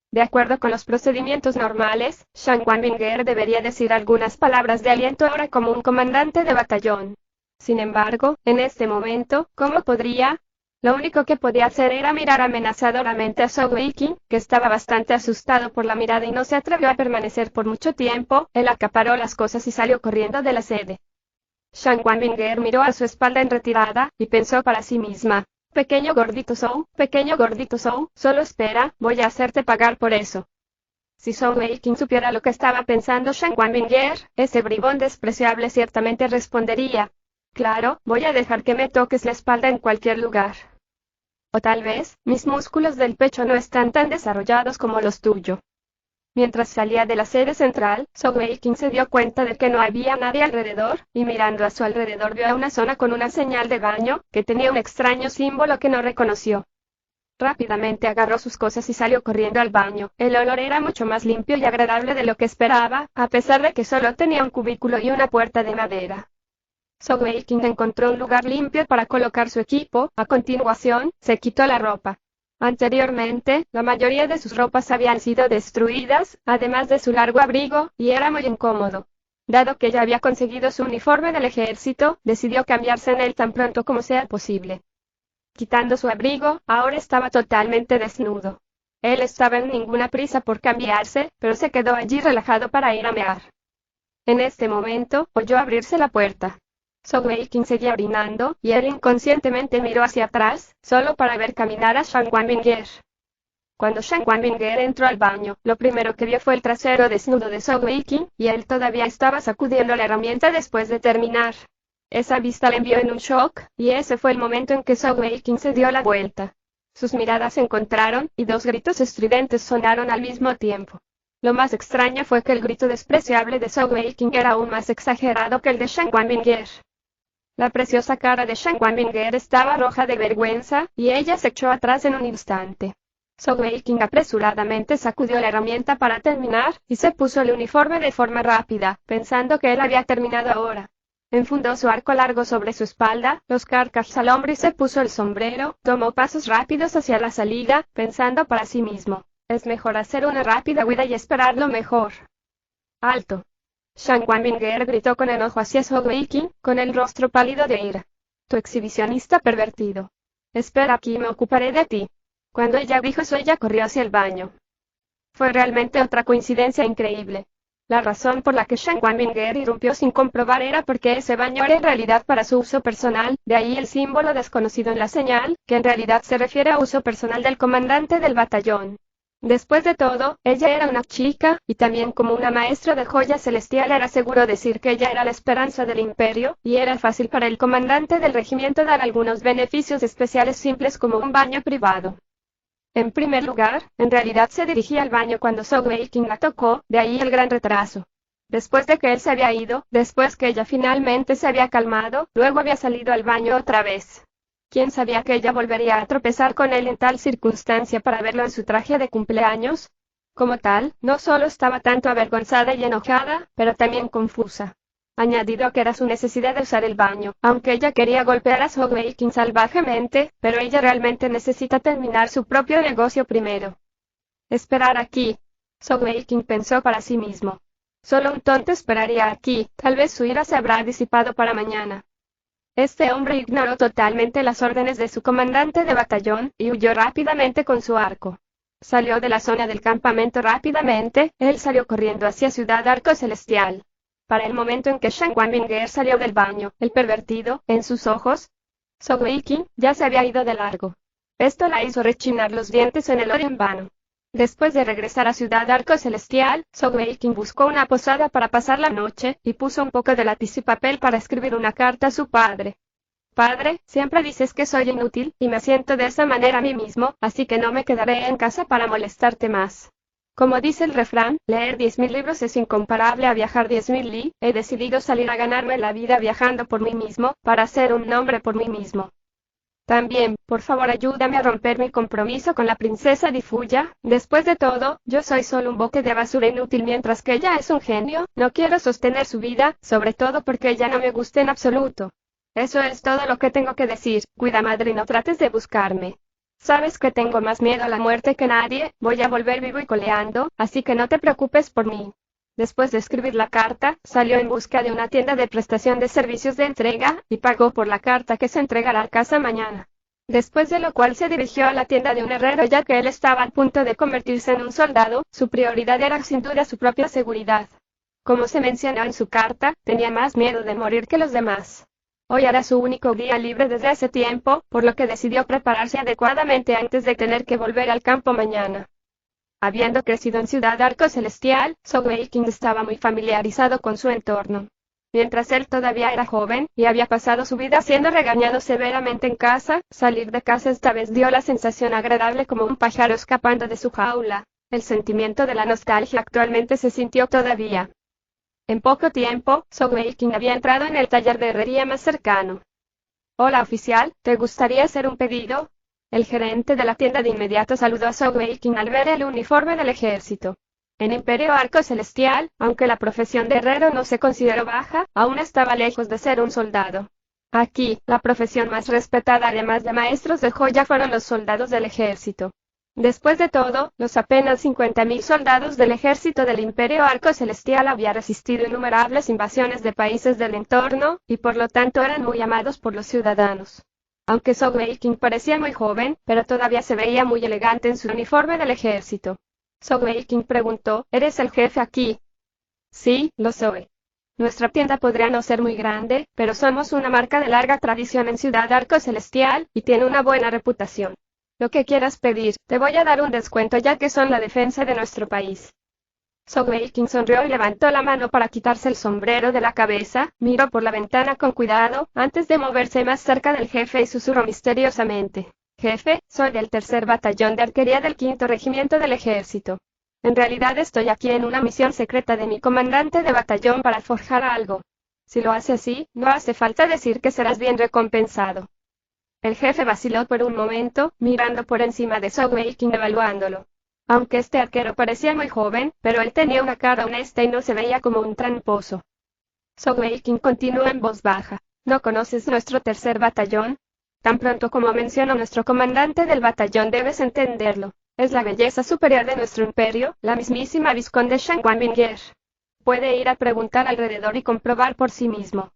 De acuerdo con los procedimientos normales, Shen Wanbinger debería decir algunas palabras de aliento ahora como un comandante de batallón. Sin embargo, en este momento, ¿cómo podría? Lo único que podía hacer era mirar amenazadoramente a Sogweikin, que estaba bastante asustado por la mirada y no se atrevió a permanecer por mucho tiempo. Él acaparó las cosas y salió corriendo de la sede. Shen Wanbinger miró a su espalda en retirada, y pensó para sí misma: pequeño gordito Zhou, solo espera, voy a hacerte pagar por eso. Si Sogweikin supiera lo que estaba pensando Shen Wanbinger, ese bribón despreciable ciertamente respondería: claro, voy a dejar que me toques la espalda en cualquier lugar. O tal vez, mis músculos del pecho no están tan desarrollados como los tuyos. Mientras salía de la sede central, Sogweikin se dio cuenta de que no había nadie alrededor, y mirando a su alrededor vio a una zona con una señal de baño, que tenía un extraño símbolo que no reconoció. Rápidamente agarró sus cosas y salió corriendo al baño. El olor era mucho más limpio y agradable de lo que esperaba, a pesar de que solo tenía un cubículo y una puerta de madera. Sogweikin encontró un lugar limpio para colocar su equipo. A continuación, se quitó la ropa. Anteriormente, la mayoría de sus ropas habían sido destruidas, además de su largo abrigo, y era muy incómodo. Dado que ya había conseguido su uniforme del ejército, decidió cambiarse en él tan pronto como sea posible. Quitando su abrigo, ahora estaba totalmente desnudo. Él estaba en ninguna prisa por cambiarse, pero se quedó allí relajado para ir a mear. En este momento, oyó abrirse la puerta. Sogweikin seguía orinando, y él inconscientemente miró hacia atrás, solo para ver caminar a Shen Wanbinger. Cuando Shen Wanbinger entró al baño, lo primero que vio fue el trasero desnudo de Sogweikin, y él todavía estaba sacudiendo la herramienta después de terminar. Esa vista le envió en un shock, y ese fue el momento en que Sogweikin se dio la vuelta. Sus miradas se encontraron, y 2 gritos estridentes sonaron al mismo tiempo. Lo más extraño fue que el grito despreciable de Sogweikin era aún más exagerado que el de Shen Wanbinger. La preciosa cara de Shen Wanbinger estaba roja de vergüenza, y ella se echó atrás en un instante. Sogweikin apresuradamente sacudió la herramienta para terminar, y se puso el uniforme de forma rápida, pensando que él había terminado ahora. Enfundó su arco largo sobre su espalda, los carcaj al hombro y se puso el sombrero. Tomó pasos rápidos hacia la salida, pensando para sí mismo: es mejor hacer una rápida huida y esperar lo mejor. ¡Alto! Shen Wanbinger gritó con enojo hacia Sogweikin, con el rostro pálido de ira. «Tu exhibicionista pervertido. Espera aquí y me ocuparé de ti». Cuando ella dijo eso, ella corrió hacia el baño. Fue realmente otra coincidencia increíble. La razón por la que Shen Wanbinger irrumpió sin comprobar era porque ese baño era en realidad para su uso personal, de ahí el símbolo desconocido en la señal, que en realidad se refiere a uso personal del comandante del batallón. Después de todo, ella era una chica, y también como una maestra de joya celestial era seguro decir que ella era la esperanza del imperio, y era fácil para el comandante del regimiento dar algunos beneficios especiales simples como un baño privado. En primer lugar, en realidad se dirigía al baño cuando Sogweikin la tocó, de ahí el gran retraso. Después de que él se había ido, después que ella finalmente se había calmado, luego había salido al baño otra vez. ¿Quién sabía que ella volvería a tropezar con él en tal circunstancia para verlo en su traje de cumpleaños? Como tal, no solo estaba tanto avergonzada y enojada, pero también confusa. Añadido a que era su necesidad de usar el baño, aunque ella quería golpear a Sogweikin salvajemente, pero ella realmente necesita terminar su propio negocio primero. Esperar aquí. Sogweikin pensó para sí mismo. Solo un tonto esperaría aquí, tal vez su ira se habrá disipado para mañana. Este hombre ignoró totalmente las órdenes de su comandante de batallón, y huyó rápidamente con su arco. Salió de la zona del campamento rápidamente, él salió corriendo hacia Ciudad Arco Celestial. para el momento en que Shang Wanbinger salió del baño. El pervertido, en sus ojos, Zhou Weiqing ya se había ido de largo. Esto la hizo rechinar los dientes en el odio en vano. Después de regresar a Ciudad Arco Celestial, Zhou Weiqing buscó una posada para pasar la noche, y puso un poco de lápiz y papel para escribir una carta a su padre. Padre, siempre dices que soy inútil, y me siento de esa manera a mí mismo, así que no me quedaré en casa para molestarte más. Como dice el refrán, leer 10.000 libros es incomparable a viajar 10.000 li, he decidido salir a ganarme la vida viajando por mí mismo, para hacer un nombre por mí mismo. También, por favor ayúdame a romper mi compromiso con la princesa Di Fuya. Después de todo, yo soy solo un bote de basura inútil mientras que ella es un genio. No quiero sostener su vida, sobre todo porque ella no me gusta en absoluto. Eso es todo lo que tengo que decir. Cuida madre y no trates de buscarme. Sabes que tengo más miedo a la muerte que nadie, voy a volver vivo y coleando, así que no te preocupes por mí. Después de escribir la carta, salió en busca de una tienda de prestación de servicios de entrega, y pagó por la carta que se entregará a casa mañana. Después de lo cual se dirigió a la tienda de un herrero ya que él estaba al punto de convertirse en un soldado, su prioridad era sin duda su propia seguridad. Como se mencionó en su carta, tenía más miedo de morir que los demás. Hoy era su único día libre desde hace tiempo, por lo que decidió prepararse adecuadamente antes de tener que volver al campo mañana. Habiendo crecido en Ciudad Arco Celestial, Zhou Weiqing estaba muy familiarizado con su entorno. Mientras él todavía era joven, y había pasado su vida siendo regañado severamente en casa, salir de casa esta vez dio la sensación agradable como un pájaro escapando de su jaula. El sentimiento de la nostalgia actualmente se sintió todavía. En poco tiempo, Zhou Weiqing había entrado en el taller de herrería más cercano. Hola oficial, ¿te gustaría hacer un pedido? El gerente de la tienda de inmediato saludó a Zhou Weiqing al ver el uniforme del ejército. En Imperio Arco Celestial, aunque la profesión de herrero no se consideró baja, aún estaba lejos de ser un soldado. Aquí, la profesión más respetada además de maestros de joya fueron los soldados del ejército. Después de todo, los apenas 50.000 soldados del ejército del Imperio Arco Celestial habían resistido innumerables invasiones de países del entorno, y por lo tanto eran muy amados por los ciudadanos. Aunque Zhou Weiqing parecía muy joven, pero todavía se veía muy elegante en su uniforme del ejército. Zhou Weiqing preguntó, ¿eres el jefe aquí? Sí, lo soy. Nuestra tienda podría no ser muy grande, pero somos una marca de larga tradición en Ciudad Arco Celestial, y tiene una buena reputación. Lo que quieras pedir, te voy a dar un descuento ya que son la defensa de nuestro país. Zhou Weiqing sonrió y levantó la mano para quitarse el sombrero de la cabeza, miró por la ventana con cuidado, antes de moverse más cerca del jefe y susurró misteriosamente. Jefe, soy del tercer batallón de arquería del 5º regimiento del ejército. En realidad estoy aquí en una misión secreta de mi comandante de batallón para forjar algo. Si lo hace así, no hace falta decir que serás bien recompensado. El jefe vaciló por un momento, mirando por encima de Zhou Weiqing evaluándolo. Aunque este arquero parecía muy joven, pero él tenía una cara honesta y no se veía como un tramposo. Zhou Weiqing continuó en voz baja. ¿No conoces nuestro tercer batallón? Tan pronto como menciono nuestro comandante del batallón debes entenderlo. Es la belleza superior de nuestro imperio, la mismísima vizconde Shang Wanbinger. Puede ir a preguntar alrededor y comprobar por sí mismo.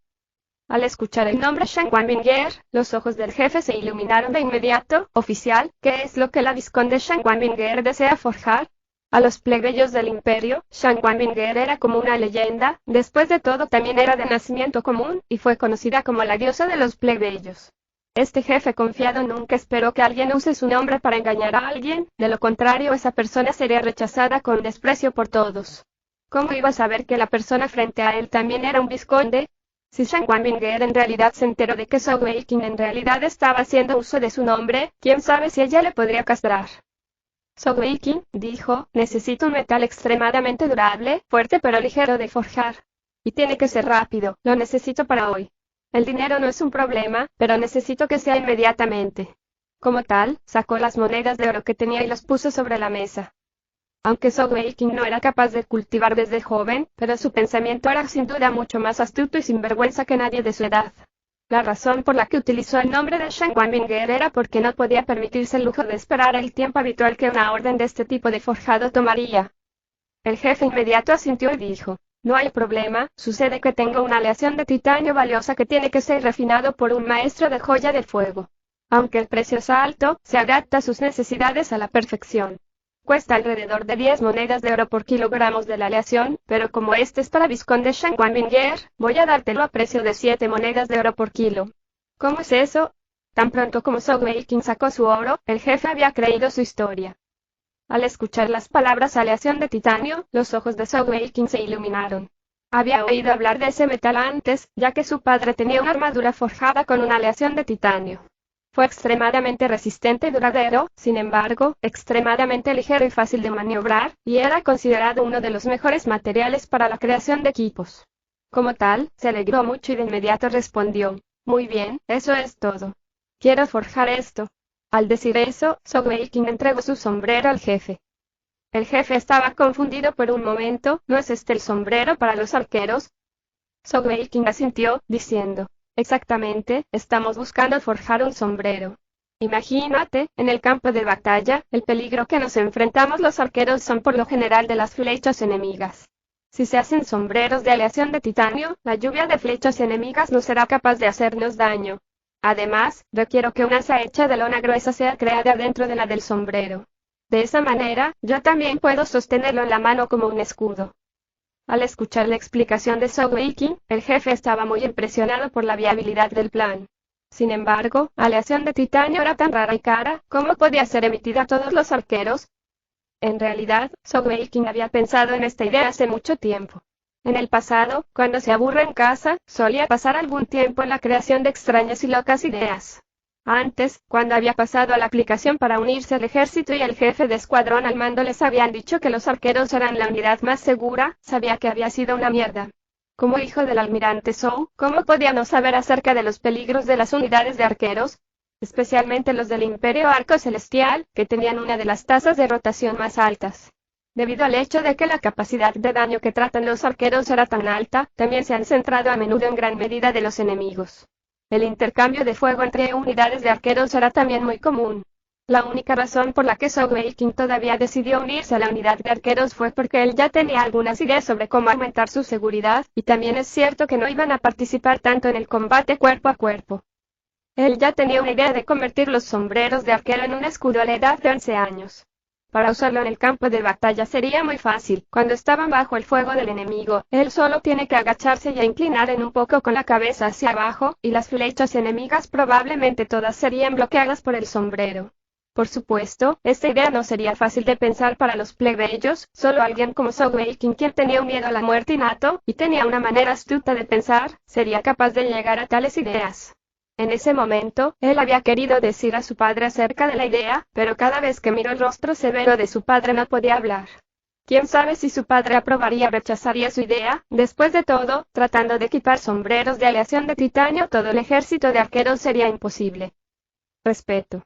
Al escuchar el nombre Shang Wanbinger, los ojos del jefe se iluminaron de inmediato. Oficial, ¿qué es lo que la vizconde Shang Wanbinger desea forjar? A los plebeyos del imperio, Shang Wanbinger era como una leyenda, después de todo también era de nacimiento común, y fue conocida como la diosa de los plebeyos. Este jefe confiado nunca esperó que alguien use su nombre para engañar a alguien, de lo contrario esa persona sería rechazada con desprecio por todos. ¿Cómo iba a saber que la persona frente a él también era un vizconde? Si Shang Wanbinger en realidad se enteró de que Zhou Weiqing en realidad estaba haciendo uso de su nombre, quién sabe si ella le podría castrar. Zhou Weiqing, dijo, necesito un metal extremadamente durable, fuerte pero ligero de forjar. Y tiene que ser rápido, lo necesito para hoy. El dinero no es un problema, pero necesito que sea inmediatamente. Como tal, sacó las monedas de oro que tenía y las puso sobre la mesa. Aunque Zhou Weiqing no era capaz de cultivar desde joven, pero su pensamiento era sin duda mucho más astuto y sinvergüenza que nadie de su edad. La razón por la que utilizó el nombre de Shang Wanbinger era porque no podía permitirse el lujo de esperar el tiempo habitual que una orden de este tipo de forjado tomaría. El jefe inmediato asintió y dijo, no hay problema, sucede que tengo una aleación de titanio valiosa que tiene que ser refinado por un maestro de joya del fuego. Aunque el precio es alto, se adapta a sus necesidades a la perfección. Cuesta alrededor de 10 monedas de oro por kilogramos de la aleación, pero como este es para Vizconde Shangwang-Mingyur, voy a dártelo a precio de 7 monedas de oro por kilo. ¿Cómo es eso? Tan pronto como Zhou Weiqing sacó su oro, el jefe había creído su historia. Al escuchar las palabras aleación de titanio, los ojos de Zhou Weiqing se iluminaron. Había oído hablar de ese metal antes, ya que su padre tenía una armadura forjada con una aleación de titanio. Fue extremadamente resistente y duradero, sin embargo, extremadamente ligero y fácil de maniobrar, y era considerado uno de los mejores materiales para la creación de equipos. Como tal, se alegró mucho y de inmediato respondió: muy bien, eso es todo. Quiero forjar esto. Al decir eso, Zhou Weiqing entregó su sombrero al jefe. El jefe estaba confundido por un momento. ¿No es este el sombrero para los arqueros? Zhou Weiqing asintió, diciendo: exactamente, estamos buscando forjar un sombrero. Imagínate, en el campo de batalla, el peligro que nos enfrentamos los arqueros son por lo general de las flechas enemigas. Si se hacen sombreros de aleación de titanio, la lluvia de flechas enemigas no será capaz de hacernos daño. Además, requiero que una asa hecha de lona gruesa sea creada dentro de la del sombrero. De esa manera, yo también puedo sostenerlo en la mano como un escudo. Al escuchar la explicación de Zhou Weiqing, el jefe estaba muy impresionado por la viabilidad del plan. Sin embargo, la aleación de titanio era tan rara y cara, ¿cómo podía ser emitida a todos los arqueros? En realidad, Zhou Weiqing había pensado en esta idea hace mucho tiempo. En el pasado, cuando se aburre en casa, solía pasar algún tiempo en la creación de extrañas y locas ideas. Antes, cuando había pasado a la aplicación para unirse al ejército y el jefe de escuadrón al mando les habían dicho que los arqueros eran la unidad más segura, sabía que había sido una mierda. Como hijo del almirante Zhou, ¿cómo podía no saber acerca de los peligros de las unidades de arqueros? Especialmente los del Imperio Arco Celestial, que tenían una de las tasas de rotación más altas. Debido al hecho de que la capacidad de daño que tratan los arqueros era tan alta, también se han centrado a menudo en gran medida de los enemigos. El intercambio de fuego entre unidades de arqueros era también muy común. La única razón por la que Zhou Weiqing todavía decidió unirse a la unidad de arqueros fue porque él ya tenía algunas ideas sobre cómo aumentar su seguridad, y también es cierto que no iban a participar tanto en el combate cuerpo a cuerpo. Él ya tenía una idea de convertir los sombreros de arquero en un escudo a la edad de 11 años. Para usarlo en el campo de batalla sería muy fácil. Cuando estaban bajo el fuego del enemigo, él solo tiene que agacharse y inclinar un poco con la cabeza hacia abajo, y las flechas enemigas probablemente todas serían bloqueadas por el sombrero. Por supuesto, esta idea no sería fácil de pensar para los plebeyos. Solo alguien como Zhou Weiqing, quien tenía un miedo a la muerte innato, y tenía una manera astuta de pensar, sería capaz de llegar a tales ideas. En ese momento, él había querido decir a su padre acerca de la idea, pero cada vez que miró el rostro severo de su padre no podía hablar. ¿Quién sabe si su padre aprobaría o rechazaría su idea? Después de todo, tratando de equipar sombreros de aleación de titanio, todo el ejército de arqueros sería imposible. Respeto.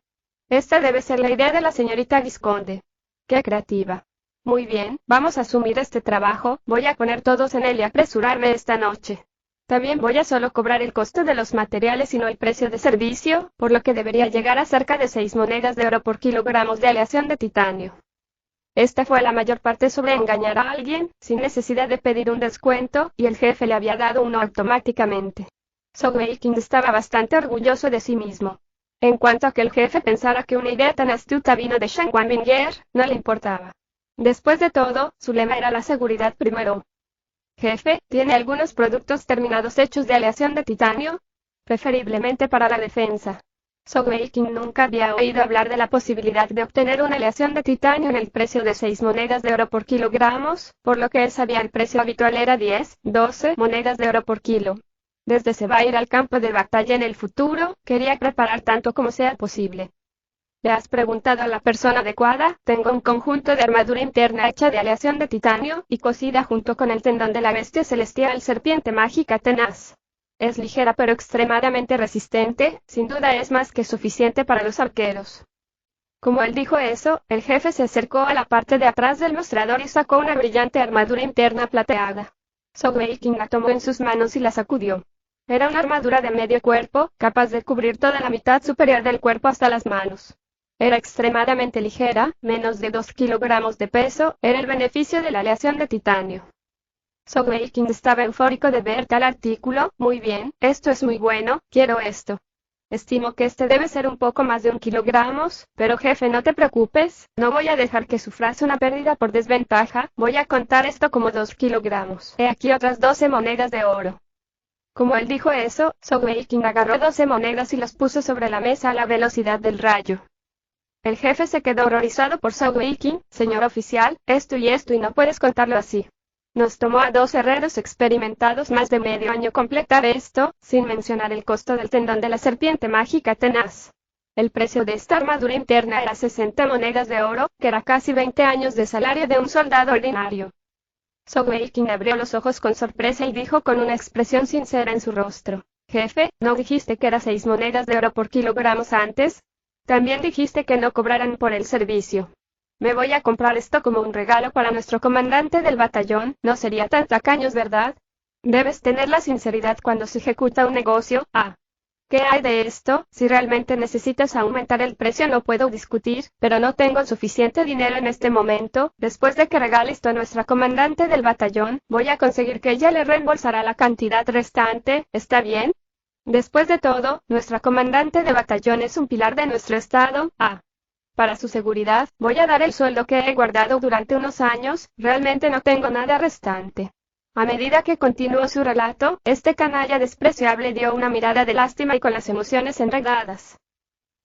Esta debe ser la idea de la señorita Vizconde. ¡Qué creativa! Muy bien, vamos a asumir este trabajo, voy a poner todos en él y apresurarme esta noche. También voy a solo cobrar el costo de los materiales y no el precio de servicio, por lo que debería llegar a cerca de 6 monedas de oro por kilogramos de aleación de titanio. Esta fue la mayor parte sobre engañar a alguien, sin necesidad de pedir un descuento, y el jefe le había dado uno automáticamente. Zhou Weiqing estaba bastante orgulloso de sí mismo. En cuanto a que el jefe pensara que una idea tan astuta vino de Shangwang-Mingyur, no le importaba. Después de todo, su lema era la seguridad primero. Jefe, ¿tiene algunos productos terminados hechos de aleación de titanio? Preferiblemente para la defensa. Zhou Weiqing nunca había oído hablar de la posibilidad de obtener una aleación de titanio en el precio de 6 monedas de oro por kilogramos, por lo que él sabía el precio habitual era 10, 12 monedas de oro por kilo. Desde se va a ir al campo de batalla en el futuro, quería preparar tanto como sea posible. ¿Le has preguntado a la persona adecuada? Tengo un conjunto de armadura interna hecha de aleación de titanio, y cosida junto con el tendón de la bestia celestial serpiente mágica tenaz. Es ligera pero extremadamente resistente, sin duda es más que suficiente para los arqueros. Como él dijo eso, el jefe se acercó a la parte de atrás del mostrador y sacó una brillante armadura interna plateada. Zhou Weiqing la tomó en sus manos y la sacudió. Era una armadura de medio cuerpo, capaz de cubrir toda la mitad superior del cuerpo hasta las manos. Era extremadamente ligera, menos de 2 kilogramos de peso, era el beneficio de la aleación de titanio. Zhou Weiqing estaba eufórico de ver tal artículo. Muy bien, esto es muy bueno, quiero esto. Estimo que este debe ser un poco más de 1 kilogramos, pero jefe, no te preocupes, no voy a dejar que sufras una pérdida por desventaja, voy a contar esto como 2 kilogramos. He aquí otras 12 monedas de oro. Como él dijo eso, Sogweikin agarró 12 monedas y las puso sobre la mesa a la velocidad del rayo. El jefe se quedó horrorizado por Sogweikin. Señor oficial, esto y no puedes contarlo así. Nos tomó a 2 herreros experimentados más de medio año completar esto, sin mencionar el costo del tendón de la serpiente mágica tenaz. El precio de esta armadura interna era 60 monedas de oro, que era casi 20 años de salario de un soldado ordinario. Sogweikin abrió los ojos con sorpresa y dijo con una expresión sincera en su rostro: Jefe, ¿no dijiste que era 6 monedas de oro por kilogramos antes? También dijiste que no cobraran por el servicio. Me voy a comprar esto como un regalo para nuestro comandante del batallón, no sería tan tacaños, ¿verdad? Debes tener la sinceridad cuando se ejecuta un negocio. ¿Qué hay de esto? Si realmente necesitas aumentar el precio no puedo discutir, pero no tengo suficiente dinero en este momento. Después de que regale esto a nuestra comandante del batallón, voy a conseguir que ella le reembolsará la cantidad restante, ¿está bien? Después de todo, nuestra comandante de batallón es un pilar de nuestro estado. Para su seguridad, voy a dar el sueldo que he guardado durante unos años, realmente no tengo nada restante. A medida que continuó su relato, este canalla despreciable dio una mirada de lástima y con las emociones enredadas.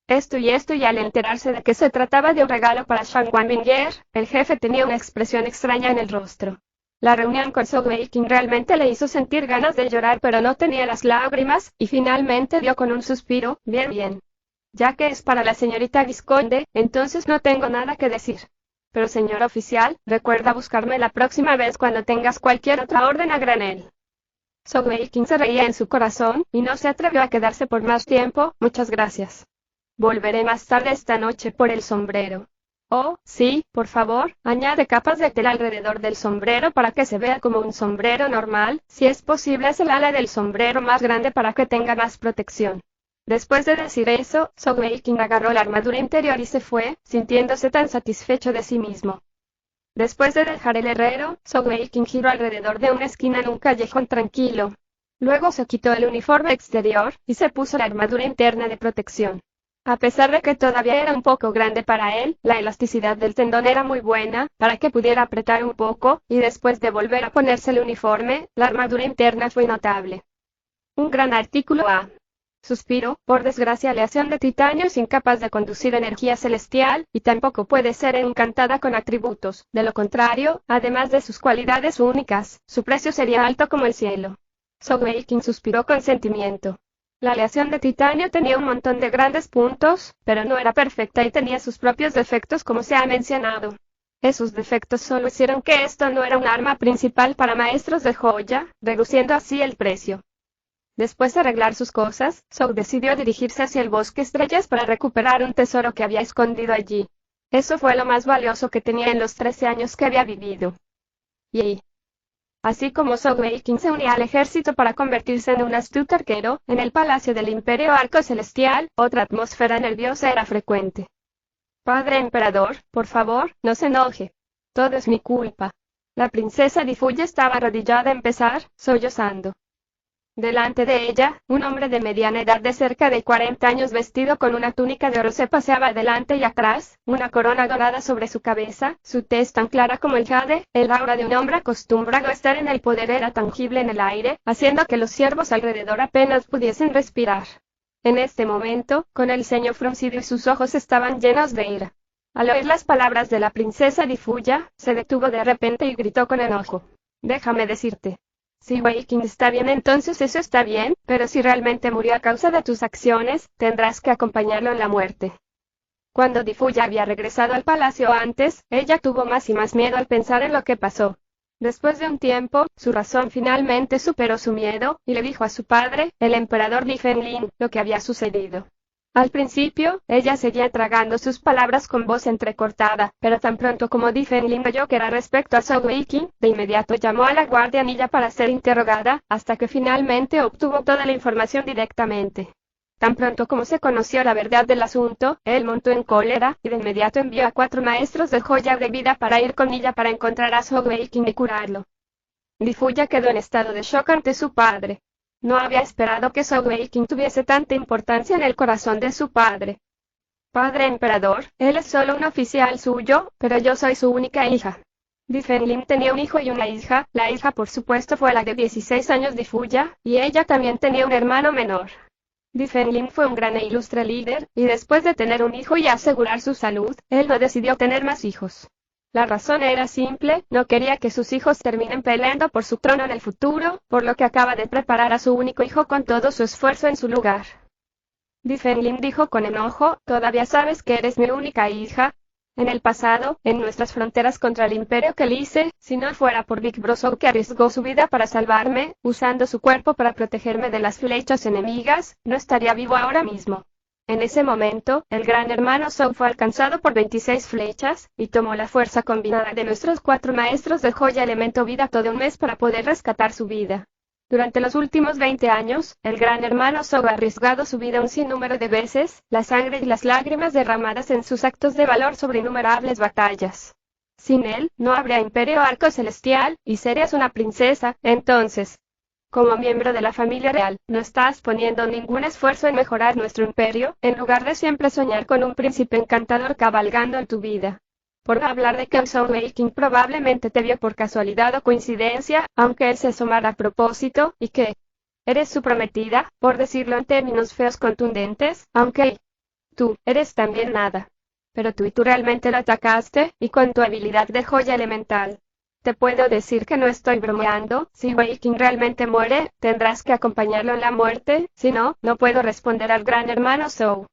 Esto y al enterarse de que se trataba de un regalo para Shang Wanbinger, el jefe tenía una expresión extraña en el rostro. La reunión con Sogweikin realmente le hizo sentir ganas de llorar, pero no tenía las lágrimas, y finalmente dio con un suspiro: bien. Ya que es para la señorita Visconde, entonces no tengo nada que decir. Pero señor oficial, recuerda buscarme la próxima vez cuando tengas cualquier otra orden a granel. Sogweikin se reía en su corazón, y no se atrevió a quedarse por más tiempo. Muchas gracias. Volveré más tarde esta noche por el sombrero. Oh, sí, por favor, añade capas de tela alrededor del sombrero para que se vea como un sombrero normal, si es posible haz el ala del sombrero más grande para que tenga más protección. Después de decir eso, Sogweikin agarró la armadura interior y se fue, sintiéndose tan satisfecho de sí mismo. Después de dejar el herrero, Sogweikin giró alrededor de una esquina en un callejón tranquilo. Luego se quitó el uniforme exterior, y se puso la armadura interna de protección. A pesar de que todavía era un poco grande para él, la elasticidad del tendón era muy buena, para que pudiera apretar un poco, y después de volver a ponerse el uniforme, la armadura interna fue notable. Un gran artículo. Suspiro, por desgracia la aleación de titanio es incapaz de conducir energía celestial, y tampoco puede ser encantada con atributos. De lo contrario, además de sus cualidades únicas, su precio sería alto como el cielo. Sogweikin suspiró con sentimiento. La aleación de titanio tenía un montón de grandes puntos, pero no era perfecta y tenía sus propios defectos como se ha mencionado. Esos defectos solo hicieron que esto no era un arma principal para maestros de joya, reduciendo así el precio. Después de arreglar sus cosas, Sog decidió dirigirse hacia el bosque estrellas para recuperar un tesoro que había escondido allí. Eso fue lo más valioso que tenía en los 13 años que había vivido. Y así como Sogweikin se unía al ejército para convertirse en un astuto arquero, en el palacio del Imperio Arco Celestial, otra atmósfera nerviosa era frecuente. Padre emperador, por favor, no se enoje. Todo es mi culpa. La princesa Difuya estaba arrodillada a empezar, sollozando. Delante de ella, un hombre de mediana edad de cerca de 40 años vestido con una túnica de oro se paseaba adelante y atrás, una corona dorada sobre su cabeza, su tez tan clara como el jade, el aura de un hombre acostumbrado a estar en el poder era tangible en el aire, haciendo que los siervos alrededor apenas pudiesen respirar. En este momento, con el ceño fruncido y sus ojos estaban llenos de ira. Al oír las palabras de la princesa Difuya, se detuvo de repente y gritó con enojo: «Déjame decirte. Si Weikin está bien, entonces eso está bien, pero si realmente murió a causa de tus acciones, tendrás que acompañarlo en la muerte». Cuando Difuya había regresado al palacio antes, ella tuvo más y más miedo al pensar en lo que pasó. Después de un tiempo, su razón finalmente superó su miedo, y le dijo a su padre, el emperador Li Fenlin, lo que había sucedido. Al principio, ella seguía tragando sus palabras con voz entrecortada, pero tan pronto como Di Fenlin oyó que era respecto a Sogweikin, de inmediato llamó a la guardianilla para ser interrogada, hasta que finalmente obtuvo toda la información directamente. Tan pronto como se conoció la verdad del asunto, él montó en cólera, y de inmediato envió a 4 maestros de joya de vida para ir con ella para encontrar a Sogweikin y curarlo. Difuya quedó en estado de shock ante su padre. no había esperado que Zhou Weiqing tuviese tanta importancia en el corazón de su padre. Padre emperador, él es solo un oficial suyo, pero yo soy su única hija. Di Fenlim tenía un hijo y una hija, la hija por supuesto fue la de 16 años Di Fuya, y ella también tenía un hermano menor. Di Fenlim fue un gran e ilustre líder, y después de tener un hijo y asegurar su salud, él no decidió tener más hijos. La razón era simple, no quería que sus hijos terminen peleando por su trono en el futuro, por lo que acaba de preparar a su único hijo con todo su esfuerzo en su lugar. Di Fenlim dijo con enojo, ¿todavía sabes que eres mi única hija? En el pasado, en nuestras fronteras contra el imperio que hice, si no fuera por Big Bro Zhou que arriesgó su vida para salvarme, usando su cuerpo para protegerme de las flechas enemigas, no estaría vivo ahora mismo. En ese momento, el gran hermano Zhou fue alcanzado por 26 flechas, y tomó la fuerza combinada de nuestros 4 maestros de joya elemento vida todo un mes para poder rescatar su vida. Durante los últimos 20 años, el gran hermano Zhou ha arriesgado su vida un sinnúmero de veces, la sangre y las lágrimas derramadas en sus actos de valor sobre innumerables batallas. Sin él, no habría imperio arco celestial, y serías una princesa, entonces. Como miembro de la familia real, no estás poniendo ningún esfuerzo en mejorar nuestro imperio, en lugar de siempre soñar con un príncipe encantador cabalgando en tu vida. Por no hablar de que Zhou Weiqing probablemente te vio por casualidad o coincidencia, aunque él se asomara a propósito, y que eres su prometida, por decirlo en términos feos contundentes, aunque tú eres también nada. Pero tú realmente lo atacaste, y con tu habilidad de joya elemental. Te puedo decir que no estoy bromeando, si Weiqing realmente muere, tendrás que acompañarlo en la muerte, si no, no puedo responder al gran hermano Zhou.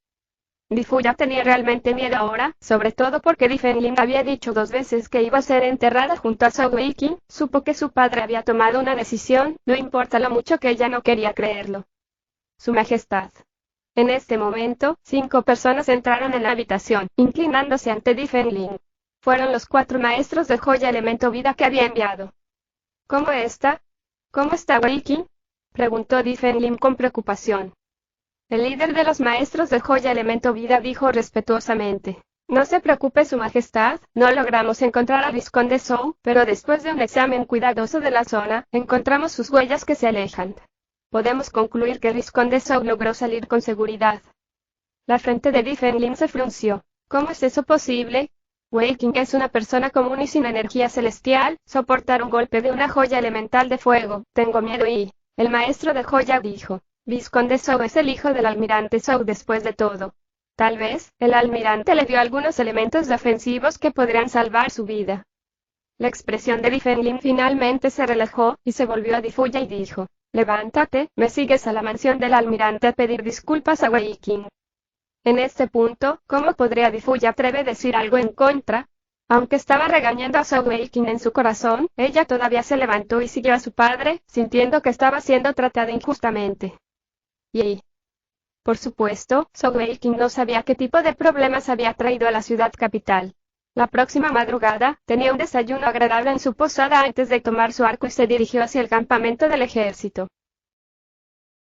Di Fuya tenía realmente miedo ahora, sobre todo porque Di Fenlim había dicho 2 veces que iba a ser enterrada junto a Zhou Weiqing, supo que su padre había tomado una decisión, no importa lo mucho que ella no quería creerlo. Su Majestad. En este momento, 5 personas entraron en la habitación, inclinándose ante Di Fenlim. Fueron los 4 maestros de joya elemento vida que había enviado. ¿Cómo está? ¿Cómo está Weiqing? Preguntó Di Fenlim con preocupación. El líder de los maestros de joya elemento vida dijo respetuosamente. No se preocupe su majestad, no logramos encontrar al vizconde Zhou, pero después de un examen cuidadoso de la zona, encontramos sus huellas que se alejan. Podemos concluir que el vizconde Zhou logró salir con seguridad. La frente de Di Fenlim se frunció. ¿Cómo es eso posible? Weiqing es una persona común y sin energía celestial, soportar un golpe de una joya elemental de fuego, tengo miedo y... El maestro de joya dijo. Vizconde Zhou es el hijo del almirante Zhou después de todo. Tal vez, el almirante le dio algunos elementos defensivos que podrían salvar su vida. La expresión de Di Fenlim finalmente se relajó, y se volvió a Di Fuya y dijo, levántate, me sigues a la mansión del almirante a pedir disculpas a Weiqing. En este punto, ¿cómo podría Di Fuya atreve decir algo en contra? Aunque estaba regañando a Zhou Weiqing en su corazón, ella todavía se levantó y siguió a su padre, sintiendo que estaba siendo tratada injustamente. Y, por supuesto, Zhou Weiqing no sabía qué tipo de problemas había traído a la ciudad capital. La próxima madrugada, tenía un desayuno agradable en su posada antes de tomar su arco y se dirigió hacia el campamento del ejército.